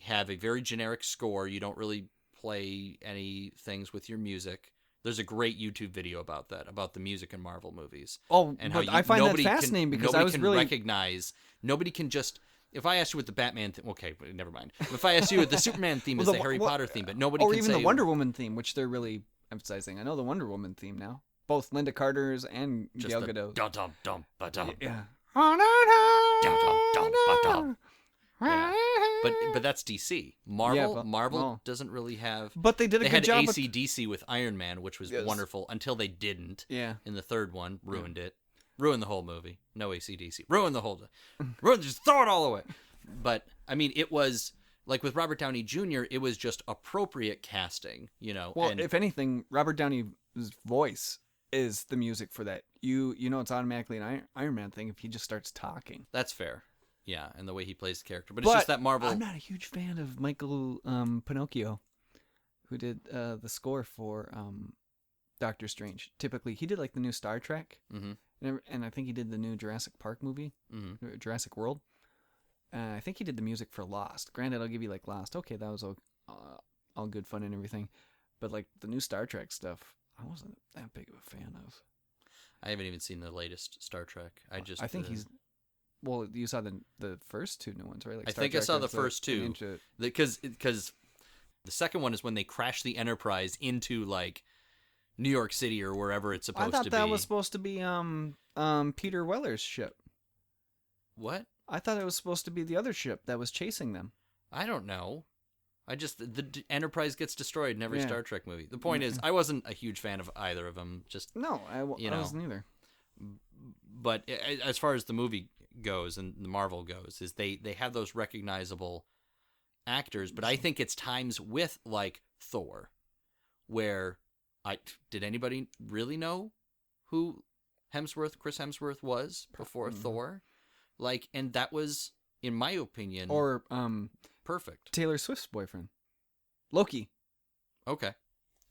have a very generic score. You don't really play any things with your music. There's a great YouTube video about that, about the music in Marvel movies. Oh, And but how you, I find that nobody fascinating can, because nobody I was can really recognize. Nobody can just. If I asked you what the Batman theme, okay, never mind. If I asked you what the Superman theme is, Well, the Harry Potter theme, but nobody or can even say the Wonder Woman theme, which they're really emphasizing. I know the Wonder Woman theme now, both Linda Carter's and just Gal the Gadot's. dum dum dum ba dum. Yeah. Dum, dum, ba dum. Yeah. But that's DC. Marvel well. doesn't really have. But they did a They good had job. With, AC/DC with Iron Man, which was Yes. wonderful until they didn't. yeah. In the third one, ruined it. Ruined the whole movie. No AC/DC. Ruined the whole. Just throw it all away. But I mean, it was like with Robert Downey Jr. It was just appropriate casting, you know. Well, and if anything, Robert Downey's voice is the music for that. You know it's automatically an Iron Man thing if he just starts talking. that's fair. Yeah, and the way he plays the character, but it's just that Marvel. I'm not a huge fan of Michael Pinocchio, who did the score for Doctor Strange. Typically, he did like the new Star Trek, and I think he did the new Jurassic Park movie, Jurassic World. I think he did the music for Lost. Granted, I'll give you like Lost. Okay, that was all good fun and everything, but like the new Star Trek stuff, I wasn't that big of a fan of. I haven't even seen the latest Star Trek. I think he's. Well, you saw the first two new ones, right? Like I Star think I Trek saw the Into- first two. Into- Because the second one is when they crash the Enterprise into like New York City or wherever it's supposed I thought to that be. was supposed to be Peter Weller's ship. What? I thought it was supposed to be the other ship that was chasing them. I don't know. The Enterprise gets destroyed in every Yeah. Star Trek movie. The point is, I wasn't a huge fan of either of them. Just, No, I know. wasn't either. but as far as the movie goes and the Marvel goes, is they have those recognizable actors. But I think it's times with like Thor, where did anybody really know who Chris Hemsworth was before Thor? Like, and that was, in my opinion, Or perfect. Taylor Swift's boyfriend, Loki. Okay.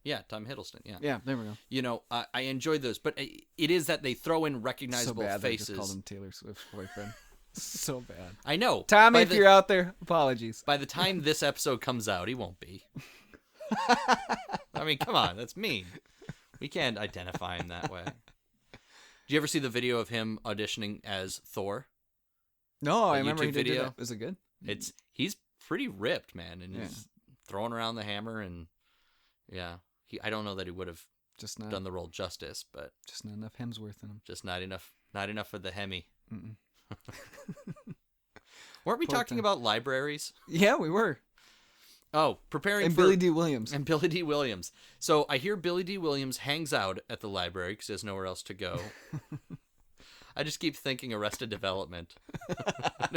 Yeah, Tom Hiddleston. Yeah. Yeah, there we go. You know, I enjoy those, but it is that they throw in So recognizable bad they just faces. called him Taylor Swift's boyfriend. So bad. I know. Tommy, if you're out there, apologies. By the time this episode comes out, he won't be. I mean, come on, that's mean. We can't identify him that way. Did you ever see the video of him auditioning as Thor? No, I The remember YouTube he did video? that. Is it good? He's pretty ripped, man, and Yeah. he's throwing around the hammer, and yeah, I don't know that he would have Just not done the role justice, but just not enough Hemsworth in him. just not enough for the Hemi. Mm-mm. Weren't we Poor talking guy. about libraries? Yeah, we were. Oh, preparing And for Billy D. Williams. And Billy D. Williams. So I hear Billy D. Williams hangs out at the library because he has nowhere else to go. I just keep thinking Arrested Development.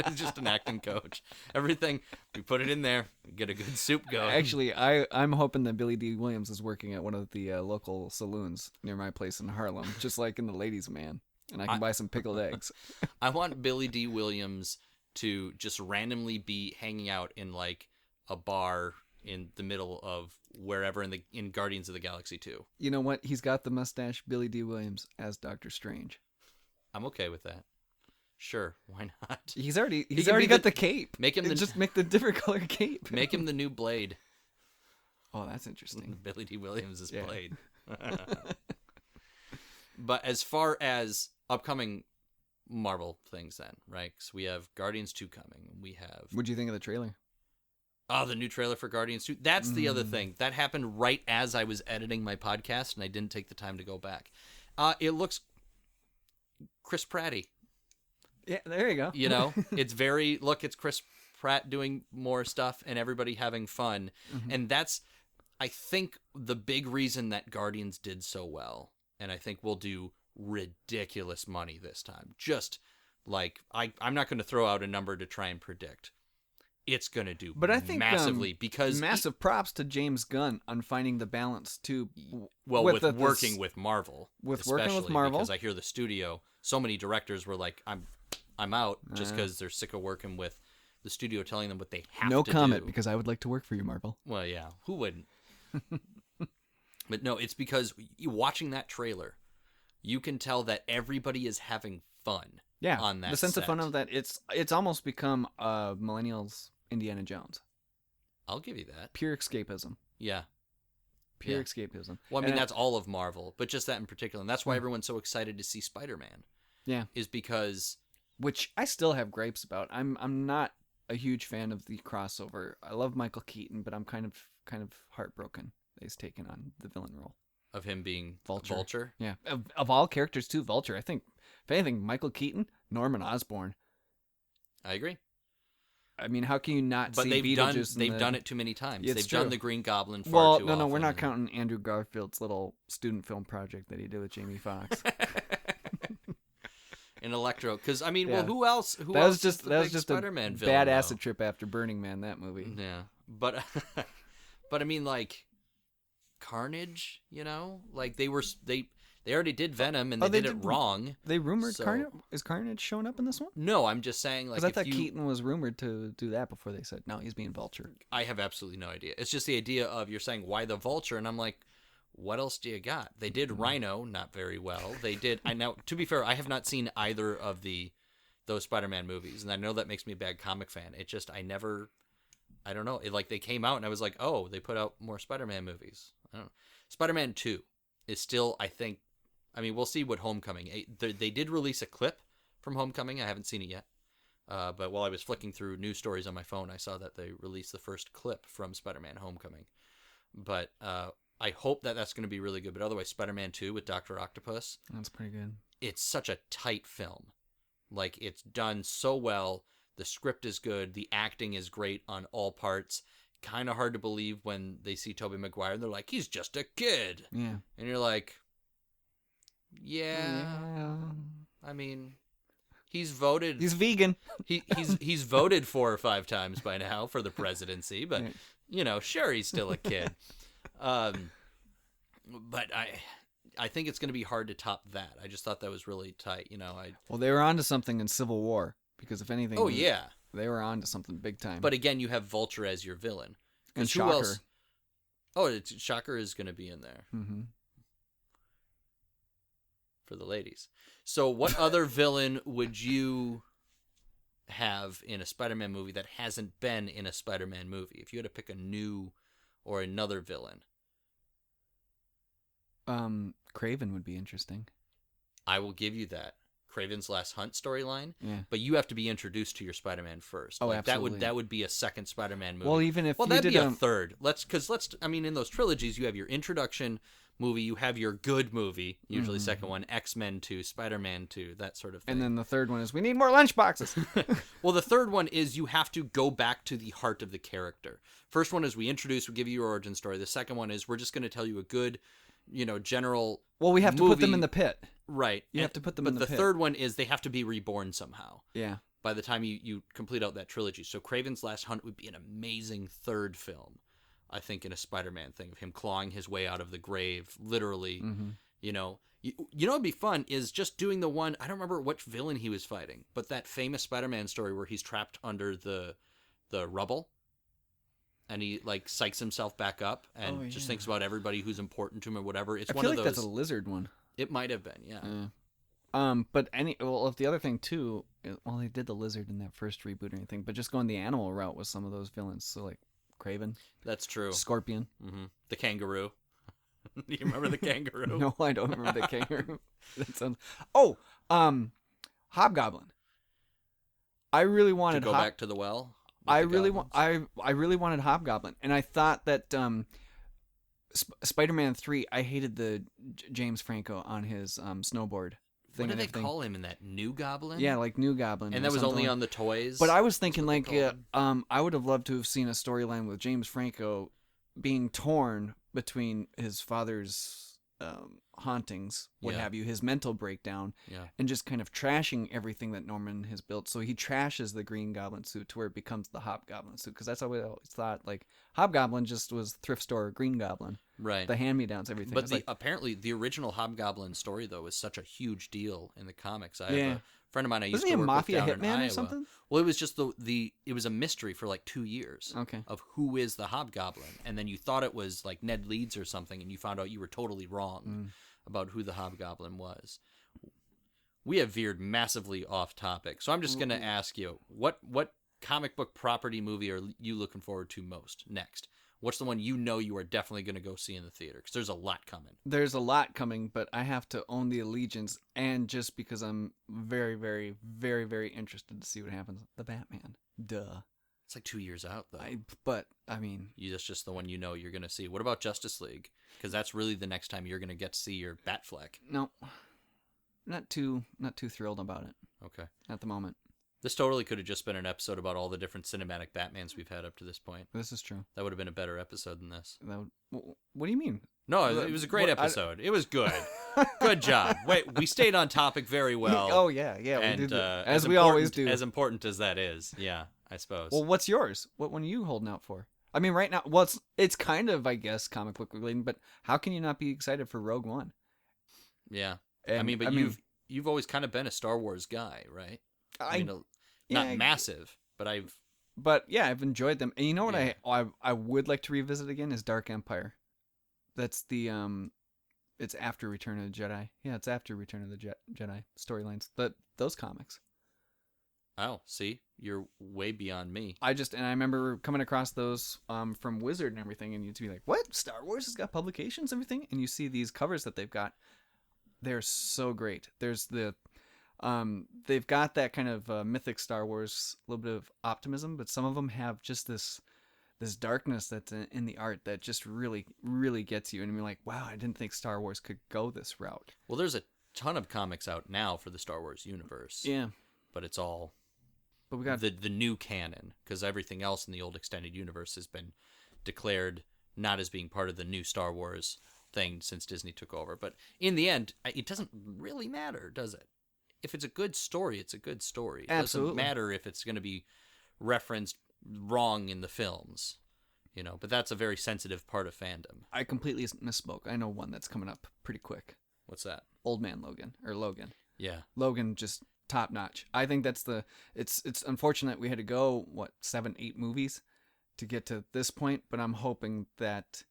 He's just an acting coach. Everything, we put it in there, get a good soup going. Actually, I'm hoping that Billy D. Williams is working at one of the local saloons near my place in Harlem, just like in the Ladies' Man, and I can buy some pickled eggs. I want Billy D. Williams to just randomly be hanging out in like a bar in the middle of wherever in Guardians of the Galaxy 2. You know what? He's got the mustache, Billy D. Williams, as Doctor Strange. I'm okay with that. Sure, why not? He's already can be got the cape. Make him Just make the different color cape. Make him the new Blade. Oh, that's interesting. Billy D. Williams is Yeah. Blade. But as far as upcoming Marvel things then, right? Because we have Guardians 2 coming. We have... What'd you think of the trailer? Oh, the new trailer for Guardians 2. That's the other thing. That happened right as I was editing my podcast, and I didn't take the time to go back. It looks Chris Pratty. Yeah, there you go. You know? It's very... Look, it's Chris Pratt doing more stuff and everybody having fun. And that's, I think, the big reason that Guardians did so well. And I think we'll do ridiculous money this time. Just like, I'm not going to throw out a number to try and predict. It's going to do But I think massively because massive props to James Gunn on finding the balance too. well, with with working with Marvel, with working with especially Marvel. because I hear the studio, so many directors were like, I'm out just because they're sick of working with the studio telling them what they have No to comment do. because I would like to work for you, Marvel. Well, yeah, who wouldn't? But no, it's because watching that trailer, you can tell that everybody is having fun. Yeah, on that the sense of fun set. of that. It's almost become millennials Indiana Jones. I'll give you that. Pure escapism. Yeah. Pure Yeah. escapism. Well, I mean, And that's all of Marvel, but just that in particular. And that's why everyone's so excited to see Spider-Man. Yeah. Is because... Which I still have gripes about. I'm not a huge fan of the crossover. I love Michael Keaton, but I'm kind of heartbroken that he's taken on the villain role. Of him being Vulture. Yeah. Of all characters too, Vulture. I think, if anything, Michael Keaton, Norman Osborn. I agree. I mean, how can you not But see they've Beetlejuice done it too many times. It's They've true. done the Green Goblin far Well, too no, often. we're not counting Andrew Garfield's little student film project that he did with Jamie Foxx. In Electro, because I mean, Yeah. well, who else? Who that else was just is the that was big just Spider-Man a villain, bad though? acid trip after Burning Man. That movie. Yeah, but but I mean, like Carnage, you know, like they already did Venom and Oh, they did it wrong. They rumored So- Carnage. Is Carnage showing up in this one? No, I'm just saying, like, Because I if thought you, Keaton was rumored to do that before they said no, he's being Vulture. I have absolutely no idea. It's just the idea of you're saying why the Vulture, and I'm like, what else do you got? They did Rhino, not very well. They did. I now, to be fair, I have not seen either of those Spider-Man movies, and I know that makes me a bad comic fan. It just I don't know. It, like they came out, and I was like, oh, they put out more Spider-Man movies. I don't know. Spider-Man 2 is still, I think. I mean, we'll see what Homecoming. They did release a clip from Homecoming. I haven't seen it yet. But while I was flicking through news stories on my phone, I saw that they released the first clip from Spider-Man Homecoming. But I hope that that's going to be really good. But otherwise, Spider-Man 2 with Dr. Octopus, That's pretty good. it's such a tight film. Like, it's done so well. The script is good. The acting is great on all parts. Kind of hard to believe when they see Tobey Maguire and they're like, he's just a kid. Yeah. And you're like, yeah. I mean, he's voted. He's vegan. He's voted 4 or 5 times by now for the presidency, but Right. you know, sure, he's still a kid. But I think it's going to be hard to top that. I just thought that was really tight. You know, Well, they were onto something in Civil War because if anything, oh yeah. they were onto something big time. But again, you have Vulture as your villain. and 'Cause who Shocker. else? Oh, Shocker is going to be in there Mm-hmm. for the ladies. So, what other villain would you have in a Spider-Man movie that hasn't been in a Spider-Man movie? If you had to pick a new or another villain. Craven would be interesting. I will give you that. Craven's Last Hunt storyline. Yeah. But you have to be introduced to your Spider-Man first. Oh, absolutely. That would be a second Spider-Man movie. Well, even if you that'd did be a third. I mean, in those trilogies, you have your introduction movie, you have your good movie, usually second one, X-Men 2, Spider-Man 2, that sort of thing. And then the third one is, we need more lunchboxes. Well, the third one is you have to go back to the heart of the character. First one is we give you your origin story. The second one is we're just going to tell you a good, general Well, we have to put them in the pit. Right. You have to put them in the pit. But the third one is they have to be reborn somehow. Yeah. By the time you complete out that trilogy. So Craven's Last Hunt would be an amazing third film, I think, in a Spider-Man thing, of him clawing his way out of the grave, literally. Mm-hmm. You know what'd be fun is just doing the one, I don't remember which villain he was fighting, but that famous Spider-Man story where he's trapped under the rubble. And he psychs himself back up and just thinks about everybody who's important to him or whatever. It's one of those. That's a lizard one. It might have been, yeah. But if the other thing too, they did the lizard in that first reboot or anything, but just going the animal route with some of those villains. So like Craven. That's true. Scorpion. Mm-hmm. The kangaroo. Do you remember the kangaroo? No, I don't remember the kangaroo. That sounds. Hobgoblin. I really wanted to go back to the well. I really wanted Hobgoblin, and I thought that Spider-Man 3. I hated the James Franco on his snowboard thing. What did they call him in that? New Goblin? Yeah, like New Goblin. And that was only on the toys. But I was thinking I would have loved to have seen a storyline with James Franco being torn between his father's hauntings, what have you, his mental breakdown, and just kind of trashing everything that Norman has built. So he trashes the Green Goblin suit to where it becomes the Hobgoblin suit, because that's how we always thought. Like Hobgoblin just was thrift store Green Goblin, right? The hand-me-downs, everything. But apparently the original Hobgoblin story though was such a huge deal in the comics. I have a friend of mine I used to work with down in Iowa. Or something? Well, it was just it was a mystery for like 2 years. Okay. Of who is the Hobgoblin, and then you thought it was like Ned Leeds or something, and you found out you were totally wrong about who the Hobgoblin was. We have veered massively off topic, so I'm just going to ask you, what comic book property movie are you looking forward to most next? What's the one you are definitely going to go see in the theater? Because there's a lot coming. There's a lot coming, but I have to own the allegiance, and just because I'm very, very, very, very interested to see what happens. The Batman. Duh. It's like 2 years out, though. That's just the one you're going to see. What about Justice League? Because that's really the next time you're going to get to see your Batfleck. No. Not too thrilled about it. Okay. At the moment. This totally could have just been an episode about all the different cinematic Batmans we've had up to this point. This is true. That would have been a better episode than this. What do you mean? No, it was a great episode. It was good. Good job. Wait, we stayed on topic very well. Oh, yeah. And, we did as we always do. As important as that is, yeah, I suppose. Well, what's yours? What one are you holding out for? I mean, right now, it's kind of, I guess, comic book related, but how can you not be excited for Rogue One? Yeah. You've always kind of been a Star Wars guy, right? Not massive, but I've enjoyed them. And you know what I would like to revisit again is Dark Empire. That's the it's after Return of the Jedi. Yeah, it's after Return of the Jedi storylines. Those comics. Oh, see, you're way beyond me. I remember coming across those from Wizard and everything, and you'd be like, "What? Star Wars has got publications, and everything?" And you see these covers that they've got. They're so great. There's they've got that kind of mythic Star Wars, a little bit of optimism, but some of them have just this darkness that's in the art that just really, really gets you. And you're like, wow, I didn't think Star Wars could go this route. Well, there's a ton of comics out now for the Star Wars universe. Yeah. But it's all we got the new canon, because everything else in the old extended universe has been declared not as being part of the new Star Wars thing since Disney took over. But in the end, it doesn't really matter, does it? If it's a good story, it's a good story. It Absolutely. doesn't matter if it's going to be referenced wrong in the films, but that's a very sensitive part of fandom. I completely misspoke. I know one that's coming up pretty quick. What's that? Old Man Logan, or Logan. Yeah. Logan, just top notch. I think that's it's unfortunate we had to go, 7-8 movies to get to this point, but I'm hoping that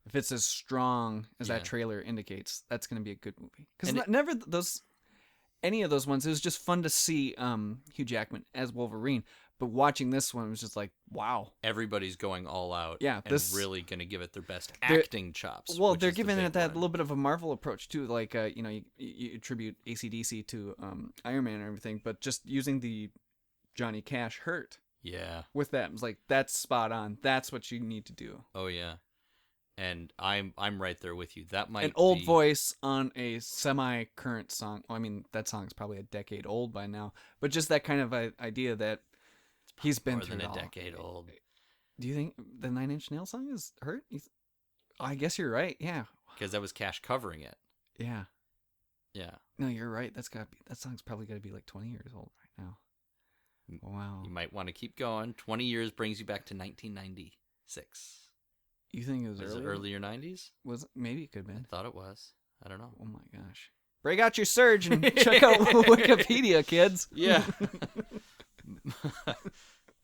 if it's as strong as that trailer indicates, that's going to be a good movie. Because any of those ones. It was just fun to see Hugh Jackman as Wolverine. But watching this one was just like, wow. Everybody's going all out. Yeah, and this really going to give it their best acting chops. Well, which they're is the giving big it that one. little bit of a Marvel approach too. Like, you attribute AC/DC to Iron Man and everything, but just using the Johnny Cash hurt Yeah. with that, it was like, that's spot on. That's what you need to do. Oh yeah. And I'm right there with you. That might An old be... voice on a semi-current song. Well, I mean, that song's probably a decade old by now, but just that kind of idea that he's been more through than it a all. decade old. Do you think the Nine Inch Nails song is hurt? I guess you're right. Yeah. Because that was Cash covering it. Yeah. Yeah. No, you're right. That song's probably got to be like 20 years old right now. Wow. You might want to keep going. 20 years brings you back to 1996. You think it was Was it earlier 90s? Was it? Maybe it could have I been. thought it was. I don't know. Oh my gosh. Break out your surge and check out Wikipedia, kids. Yeah.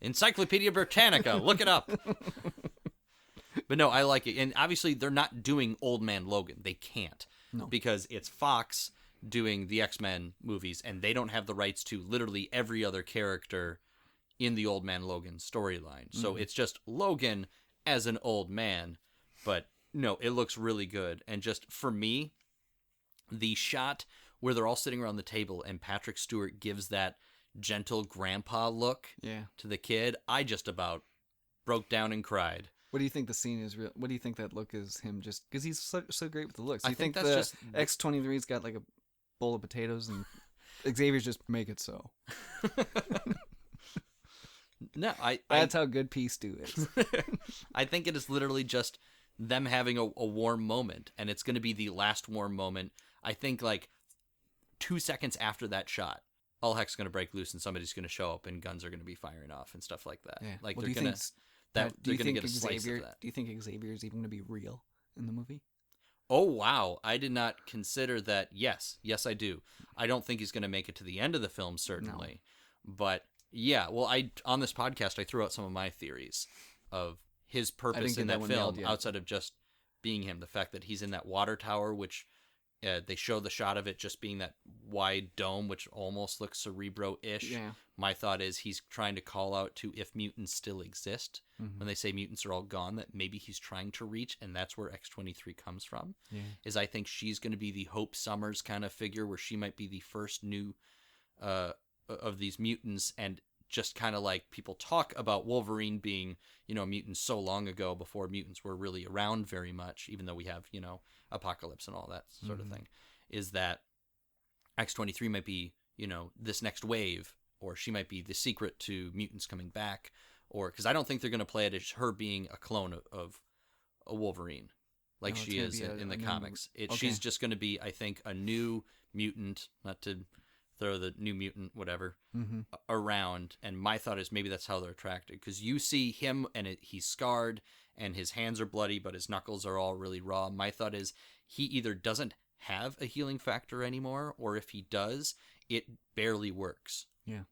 Encyclopedia Britannica. Look it up. But no, I like it. And obviously, they're not doing Old Man Logan. They can't. No. Because it's Fox doing the X-Men movies, and they don't have the rights to literally every other character in the Old Man Logan storyline. So it's just Logan as an old man. But no, it looks really good. And just for me, the shot where they're all sitting around the table and Patrick Stewart gives that gentle grandpa look to the kid, I just about broke down and cried. What do you think the scene is real? What do you think that look is him just because he's so great with the looks? I You think think that's the just X-23's got like a bowl of potatoes and Xavier's just make it so. No, That's how good Peace Stew is. I think it is literally just them having a warm moment, and it's going to be the last warm moment. I think like 2 seconds after that shot, all heck's going to break loose, and somebody's going to show up, and guns are going to be firing off and stuff like that. Yeah. Like Well, they're going to they're going to get a slice of that. Do you think Xavier's even going to be real in the movie? Oh wow, I did not consider that. Yes, I do. I don't think he's going to make it to the end of the film, certainly, but. Yeah, well, on this podcast, I threw out some of my theories of his purpose in that film, outside of just being him. The fact that he's in that water tower, which they show the shot of it just being that wide dome, which almost looks Cerebro-ish. Yeah. My thought is he's trying to call out to if mutants still exist. Mm-hmm. When they say mutants are all gone, that maybe he's trying to reach, and that's where X-23 comes from. Yeah. Is I think she's going to be the Hope Summers kind of figure, where she might be the first new of these mutants, and just kind of like people talk about Wolverine being, mutants so long ago before mutants were really around very much, even though we have, Apocalypse and all that sort of thing, is that X-23 might be, this next wave, or she might be the secret to mutants coming back, or because I don't think they're going to play it as her being a clone of a Wolverine like she is in the comics. She's just going to be, I think, a new mutant, not to throw the New Mutant whatever around, and my thought is maybe that's how they're attracted, because you see him and he's scarred and his hands are bloody but his knuckles are all really raw. My thought is he either doesn't have a healing factor anymore, or if he does, it barely works. Yeah.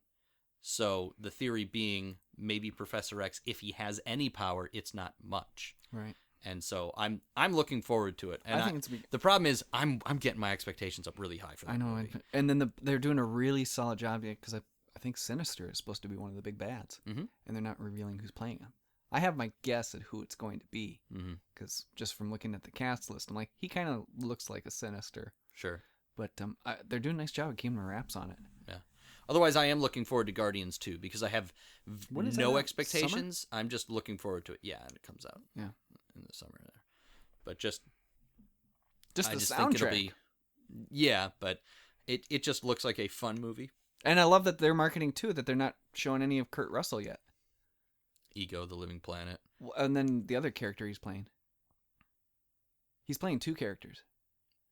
So the theory being maybe Professor X, if he has any power, it's not much. Right. And so I'm looking forward to it. And I think the problem is I'm getting my expectations up really high for that movie. And then they're doing a really solid job, because I think Sinister is supposed to be one of the big bads, and they're not revealing who's playing him. I have my guess at who it's going to be, because just from looking at the cast list, I'm like, he kind of looks like a Sinister. Sure. But they're doing a nice job of keeping the wraps on it. Yeah. Otherwise, I am looking forward to Guardians 2, because I have no expectations. Summer? I'm just looking forward to it. Yeah, and it comes out. Yeah. In the summer there, but just the soundtrack. Think it'll be, but it just looks like a fun movie. And I love that they're marketing too, that they're not showing any of Kurt Russell yet. Ego, the Living Planet, and then the other character he's playing two characters.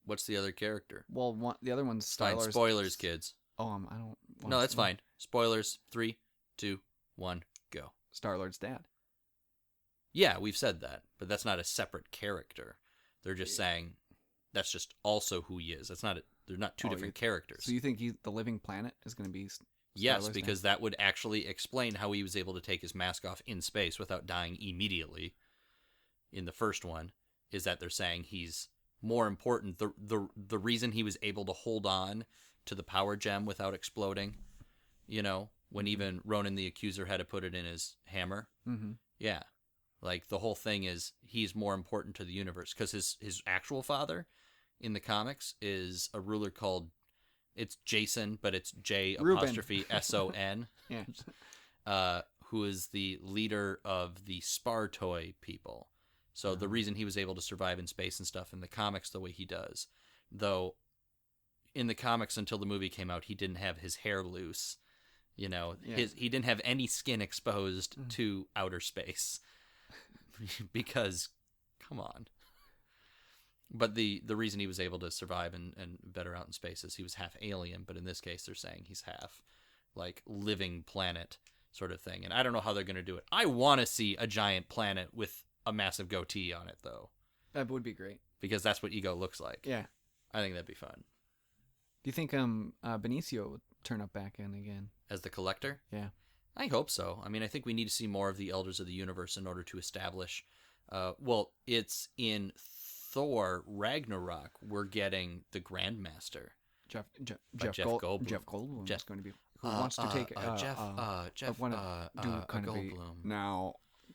What's the other character? Well, the other one's Fine, spoilers, kids. Oh, I don't. No, that's fine. Spoilers. 3, 2, 1, go. Star-Lord's dad. Yeah, we've said that, but that's not a separate character. They're just saying that's just also who he is. They're not two different characters. So you think the Living Planet is going to be Yes, because that would actually explain how he was able to take his mask off in space without dying immediately. In the first one, is that they're saying he's more important. The reason he was able to hold on to the power gem without exploding. You know, when even Ronan the Accuser had to put it in his hammer. Mm-hmm. Yeah. Like, the whole thing is he's more important to the universe because his actual father in the comics is a ruler called, it's Jason, but it's J''S-O-N. Yeah. Who is the leader of the Spar Toy people. So the reason he was able to survive in space and stuff in the comics the way he does, though in the comics until the movie came out, he didn't have his hair loose. You know, he didn't have any skin exposed to outer space. Because, come on. But the reason he was able to survive and better out in space is he was half alien, but in this case they're saying he's half, like, living planet sort of thing. And I don't know how they're going to do it. I want to see a giant planet with a massive goatee on it, though. That would be great. Because that's what Ego looks like. Yeah. I think that'd be fun. Do you think Benicio would turn up back in again? As the Collector? Yeah. I hope so. I mean, I think we need to see more of the Elders of the Universe in order to establish... it's in Thor Ragnarok, we're getting the Grandmaster. Jeff Goldblum. Jeff Goldblum is going to be... Who wants to take Jeff I want to do kind of Goldblum. now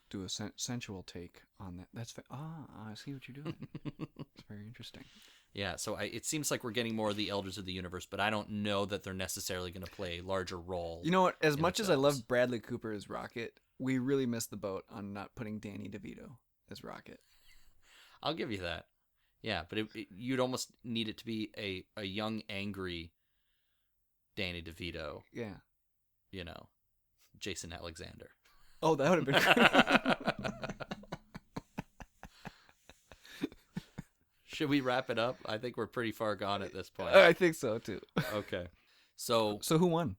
do a sensual take on that. That's I see what you're doing. It's very interesting. Yeah, so it seems like we're getting more of the Elders of the Universe, but I don't know that they're necessarily going to play a larger role. You know what? As much as I love Bradley Cooper as Rocket, we really missed the boat on not putting Danny DeVito as Rocket. I'll give you that. Yeah, but you'd almost need it to be a young, angry Danny DeVito. Yeah. You know, Jason Alexander. Oh, that would have been great. Should we wrap it up? I think we're pretty far gone at this point. I think so, too. Okay. So who won?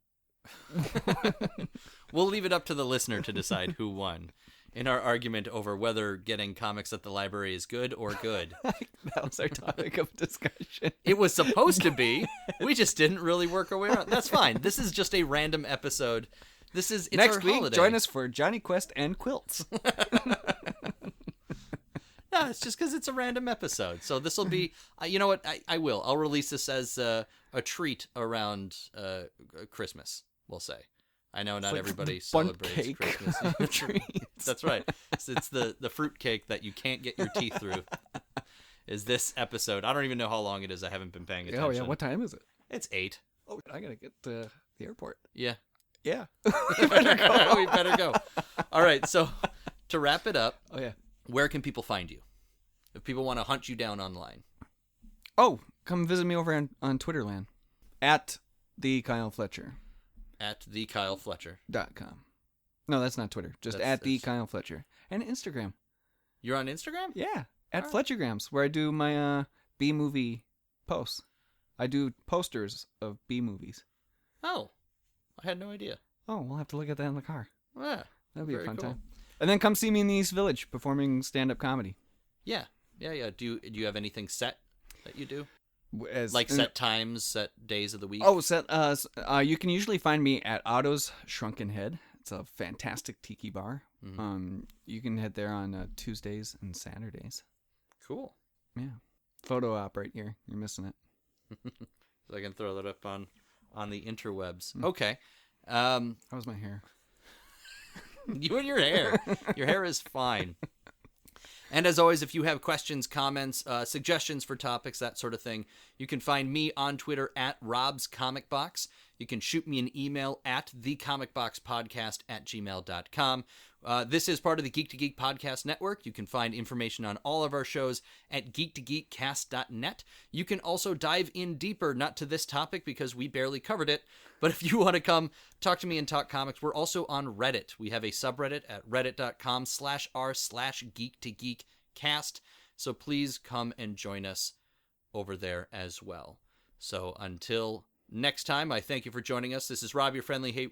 We'll leave it up to the listener to decide who won in our argument over whether getting comics at the library is good or good. That was our topic of discussion. It was supposed to be. We just didn't really work our way around. That's fine. This is just a random episode. It's next week. Holiday. Join us for Johnny Quest and quilts. No, it's just because it's a random episode. So this will be, you know what? I will. I'll release this as a treat around Christmas, we'll say. I know not everybody celebrates Christmas. That's right. It's the fruit cake that you can't get your teeth through. Is this episode? I don't even know how long it is. I haven't been paying attention. Oh yeah, what time is it? It's 8. Oh, I gotta get to the airport. Yeah. Yeah. We better go. All right. So to wrap it up. Oh yeah. Where can people find you? If people want to hunt you down online. Oh, come visit me over on Twitterland. At the Kyle Fletcher. At the Kyle Fletcher.com. No, that's not Twitter. Just at the Kyle Fletcher. And Instagram. You're on Instagram? Yeah. At Fletchergrams, where I do my B-movie posts. I do posters of B-movies. Oh. I had no idea. Oh, we'll have to look at that in the car. Yeah. That'll be a fun time. And then come see me in the East Village performing stand-up comedy. Yeah. Do you have anything set that you do? Like set times, set days of the week? Oh, you can usually find me at Otto's Shrunken Head. It's a fantastic tiki bar. Mm-hmm. You can head there on Tuesdays and Saturdays. Cool. Yeah. Photo op right here. You're missing it. So I can throw that up on the interwebs. Okay. How's my hair? You and your hair. Your hair is fine. And as always, if you have questions, comments, suggestions for topics, that sort of thing, you can find me on Twitter at Rob's Comic Box. You can shoot me an email at thecomicboxpodcast@gmail.com. This is part of the Geek to Geek Podcast Network. You can find information on all of our shows at geektogeekcast.net. You can also dive in deeper, not to this topic because we barely covered it, but if you want to come talk to me and talk comics, we're also on Reddit. We have a subreddit at reddit.com/r/geektogeekcast. So please come and join us over there as well. So until next time, I thank you for joining us. This is Rob, your friendly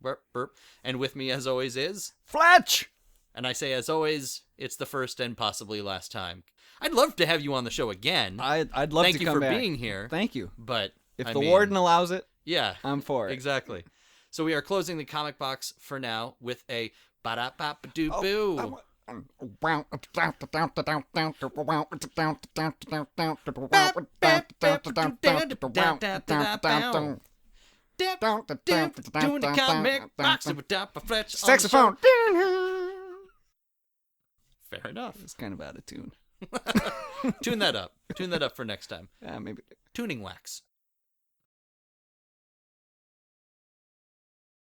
burp. And with me, as always, is Fletch. And I say, as always, it's the first and possibly last time. I'd love to have you on the show again. I'd love to come back. Thank you for being here. Thank you. But if the warden allows it, yeah, I'm for it. Exactly. So we are closing the comic box for now with a ba-da-ba-ba-doo-boo. Doing the comic box with Fletch. Saxophone. Fair enough. It's kind of out of tune. Tune that up. Tune that up for next time. Maybe. Tuning wax.